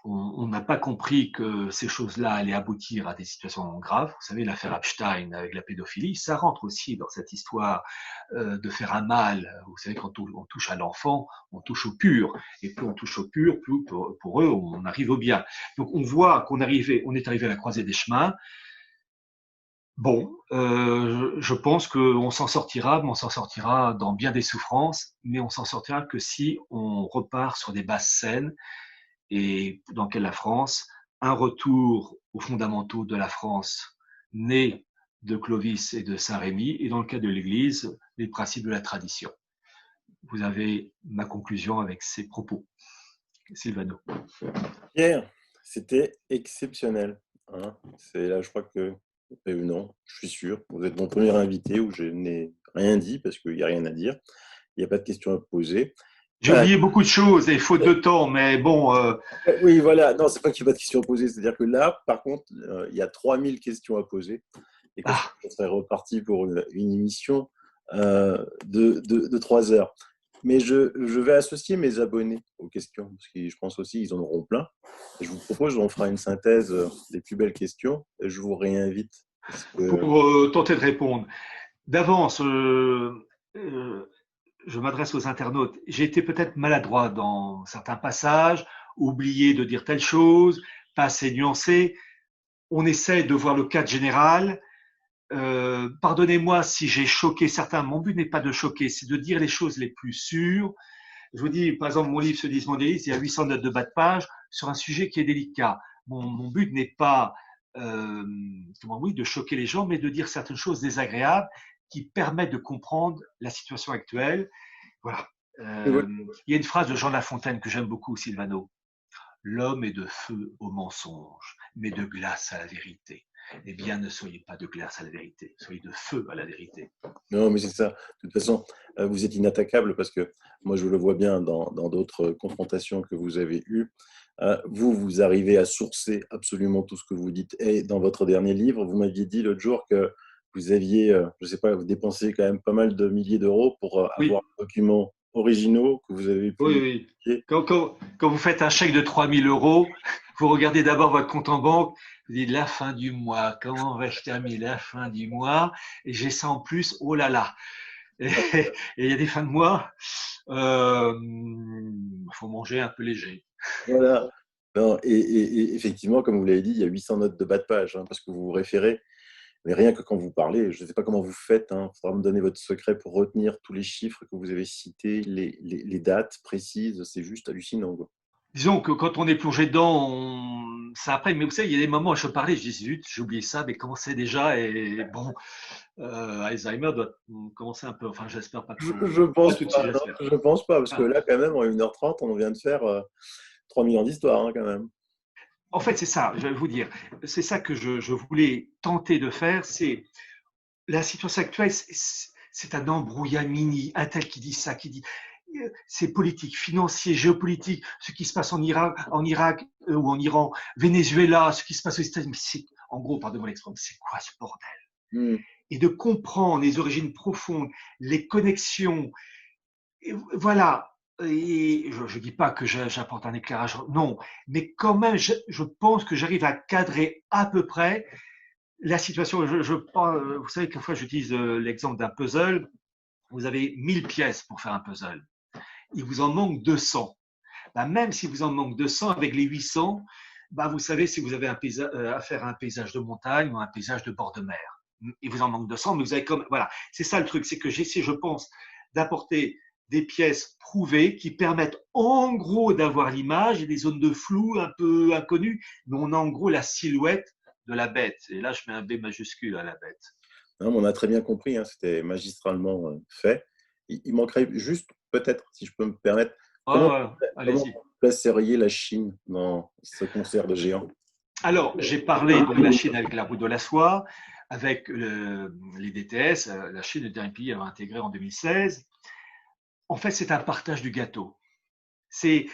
on n'a pas compris que ces choses-là allaient aboutir à des situations graves. Vous savez, l'affaire Epstein avec la pédophilie, ça rentre aussi dans cette histoire de faire un mal. Vous savez, quand on touche à l'enfant, on touche au pur. Et plus on touche au pur, plus pour eux, on arrive au bien. Donc on voit on est arrivé à la croisée des chemins. Bon, je pense qu'on s'en sortira, mais on s'en sortira dans bien des souffrances, mais on s'en sortira que si on repart sur des bases saines et dans lequel la France, un retour aux fondamentaux de la France, né de Clovis et de Saint-Rémy, et dans le cas de l'Église, les principes de la tradition. Vous avez ma conclusion avec ces propos. Sylvano.
Pierre, c'était exceptionnel. Hein. C'est là, je crois que, non, je suis sûr, vous êtes mon premier invité où je n'ai rien dit parce qu'il n'y a rien à dire. Il n'y a pas de questions à poser.
J'ai oublié beaucoup de choses et faute de temps, mais bon.
Oui, voilà. Non, c'est pas qu'il n'y a pas de questions à poser. C'est-à-dire que là, par contre, il y a 3000 questions à poser. Et que je
Ah,
serais reparti pour une émission de 3 heures. Mais je vais associer mes abonnés aux questions, parce que je pense aussi qu'ils en auront plein. Et je vous propose, on fera une synthèse des plus belles questions, et je vous réinvite. Parce que...
pour tenter de répondre. D'avance, je m'adresse aux internautes. J'ai été peut-être maladroit dans certains passages, oublié de dire telle chose, pas assez nuancé. On essaie de voir le cadre général. Pardonnez-moi si j'ai choqué certains. Mon but n'est pas de choquer, c'est de dire les choses les plus sûres. Je vous dis, par exemple, mon livre Se disent mondialiste, il y a 800 notes de bas de page sur un sujet qui est délicat. Mon but n'est pas oui, de choquer les gens, mais de dire certaines choses désagréables qui permettent de comprendre la situation actuelle. Voilà. Il y a une phrase de Jean Lafontaine que j'aime beaucoup, Sylvano. L'homme est de feu au mensonge, mais de glace à la vérité. Eh bien, ne soyez pas de glace à la vérité, soyez de feu à la vérité.
Non, mais c'est ça. De toute façon, vous êtes inattaquable parce que moi, je le vois bien dans d'autres confrontations que vous avez eues. Vous arrivez à sourcer absolument tout ce que vous dites. Et dans votre dernier livre, vous m'aviez dit l'autre jour que vous aviez, je ne sais pas, vous dépensez quand même pas mal de milliers d'euros pour avoir
Oui,
des documents originaux que vous avez
oui,
pu
oui.
publier.
Quand vous faites un chèque de 3 000 euros, vous regardez d'abord votre compte en banque, vous dites la fin du mois, comment vais-je terminer la fin du mois? Et j'ai ça en plus, oh là là. Et il y a des fins de mois, faut manger un peu léger.
Voilà. Non, et effectivement, comme vous l'avez dit, il y a 800 notes de bas de page hein, parce que vous vous référez. Mais rien que quand vous parlez, je ne sais pas comment vous faites, hein, il faudra me donner votre secret pour retenir tous les chiffres que vous avez cités, les dates précises, c'est juste hallucinant. Quoi.
Disons que quand on est plongé dedans, ça après, mais vous savez, il y a des moments où je parlais, je dis zut, j'ai oublié ça, mais comment c'est déjà? Et bon, Alzheimer doit commencer un peu, enfin, j'espère pas trop.
Je
Pas
pense
tout de suite,
pas, non,
j'espère.
je pense pas, parce que
Ah.
là, quand même, en 1h30, on vient de faire 3000 ans d'histoire, hein, quand même.
En fait, c'est ça, je vais vous dire, c'est ça que je voulais tenter de faire, c'est la situation actuelle, c'est un embrouillamini, un tel qui dit ça, qui dit c'est politique, financier, géopolitique, ce qui se passe en Irak ou en Iran, Venezuela, ce qui se passe aux États-Unis. En gros, pardonnez-moi l'expression, c'est quoi ce bordel?
Hmm.
Et de comprendre les origines profondes, les connexions. Et voilà. Et je ne dis pas que j'apporte un éclairage, non, mais quand même, je pense que j'arrive à cadrer à peu près la situation. Vous savez qu'une fois, j'utilise l'exemple d'un puzzle. Vous avez 1000 pièces pour faire un puzzle. Il vous en manque 200. Ben, même si vous en manque 200, avec les 800, ben, vous savez si vous avez à faire un paysage de montagne ou un paysage de bord de mer. Il vous en manque 200, mais vous avez comme voilà. C'est ça le truc, c'est que j'essaie, je pense, d'apporter des pièces prouvées qui permettent en gros d'avoir l'image et des zones de flou un peu inconnues, mais on a en gros la silhouette de la bête. Et là, je mets un B majuscule à la bête.
Non, mais on a très bien compris, hein, c'était magistralement fait. Il manquerait juste, peut-être, si je peux me permettre, Comment, comment
Allez-y.
vous placeriez la Chine dans ce concert de géants?
Alors, j'ai parlé de la Chine avec la route de la soie, avec les DTS. La Chine est le dernier pays à avoir intégré en 2016. En fait, c'est un partage du gâteau. C'est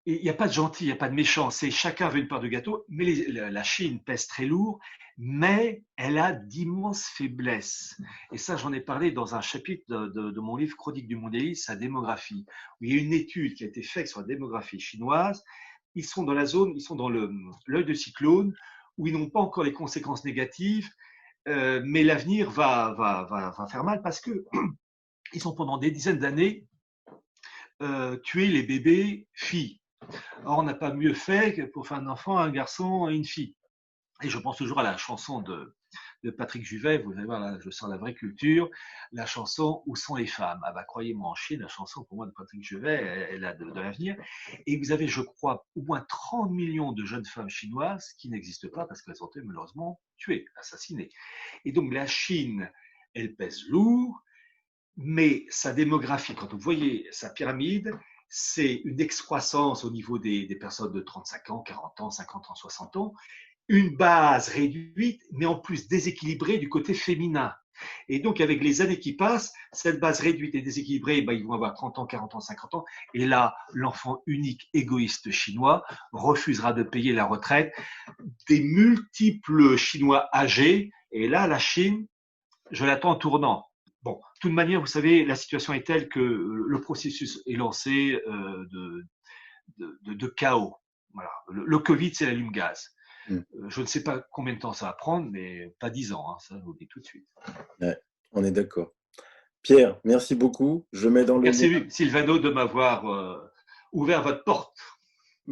Il n'y a pas de gentil, il n'y a pas de méchant. C'est chacun veut une part de gâteau. Mais la Chine pèse très lourd, mais elle a d'immenses faiblesses. Et ça, j'en ai parlé dans un chapitre de mon livre Chronique du mondialisme, sa démographie, où il y a une étude qui a été faite sur la démographie chinoise. Ils sont dans la zone, ils sont dans l'œil de cyclone, où ils n'ont pas encore les conséquences négatives, mais l'avenir va faire mal parce que ils ont pendant des dizaines d'années tué les bébés filles. Or, on n'a pas mieux fait que pour faire un enfant, un garçon et une fille. Et je pense toujours à la chanson de Patrick Juvet, vous allez voir, là, je sens la vraie culture, la chanson Où sont les femmes? Ah bah, croyez-moi, en Chine, la chanson pour moi de Patrick Juvet, elle a de l'avenir. Et vous avez, je crois, au moins 30 millions de jeunes femmes chinoises qui n'existent pas parce qu'elles ont été malheureusement tuées, assassinées. Et donc la Chine, elle pèse lourd, mais sa démographie, quand vous voyez sa pyramide, c'est une excroissance au niveau des personnes de 35 ans, 40 ans, 50 ans, 60 ans, une base réduite, mais en plus déséquilibrée du côté féminin. Et donc, avec les années qui passent, cette base réduite et déséquilibrée, ils vont avoir 30 ans, 40 ans, 50 ans. Et là, l'enfant unique égoïste chinois refusera de payer la retraite des multiples Chinois âgés. Et là, la Chine, je l'attends en tournant. Bon, de toute manière, vous savez, la situation est telle que le processus est lancé de chaos. Voilà. Le Covid, c'est l'allume-gaz. Je ne sais pas combien de temps ça va prendre, mais pas 10 ans, hein, ça je vous le dis tout de suite.
Ouais, on est d'accord. Pierre, merci beaucoup. Je mets dans le lien.
Merci Sylvano de m'avoir ouvert votre porte.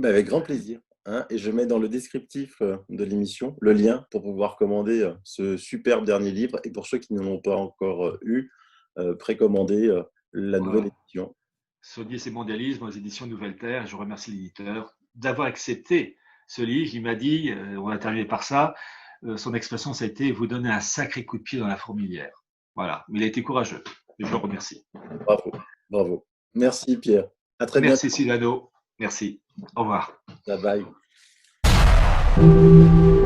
Avec grand plaisir. Hein, et je mets dans le descriptif de l'émission le lien pour pouvoir commander ce superbe dernier livre. Et pour ceux qui n'en ont pas encore eu, précommander la nouvelle
Voilà.
édition.
Sodier et mondialisme aux éditions Nouvelle Terre. Je remercie l'éditeur d'avoir accepté ce livre. Il m'a dit, on va terminer par ça, son expression, ça a été vous donner un sacré coup de pied dans la fourmilière. Voilà, mais il a été courageux. Et je le remercie.
Bravo, bravo. Merci Pierre. À très bientôt.
Merci Sylvano. Merci. Au revoir.
Bye bye.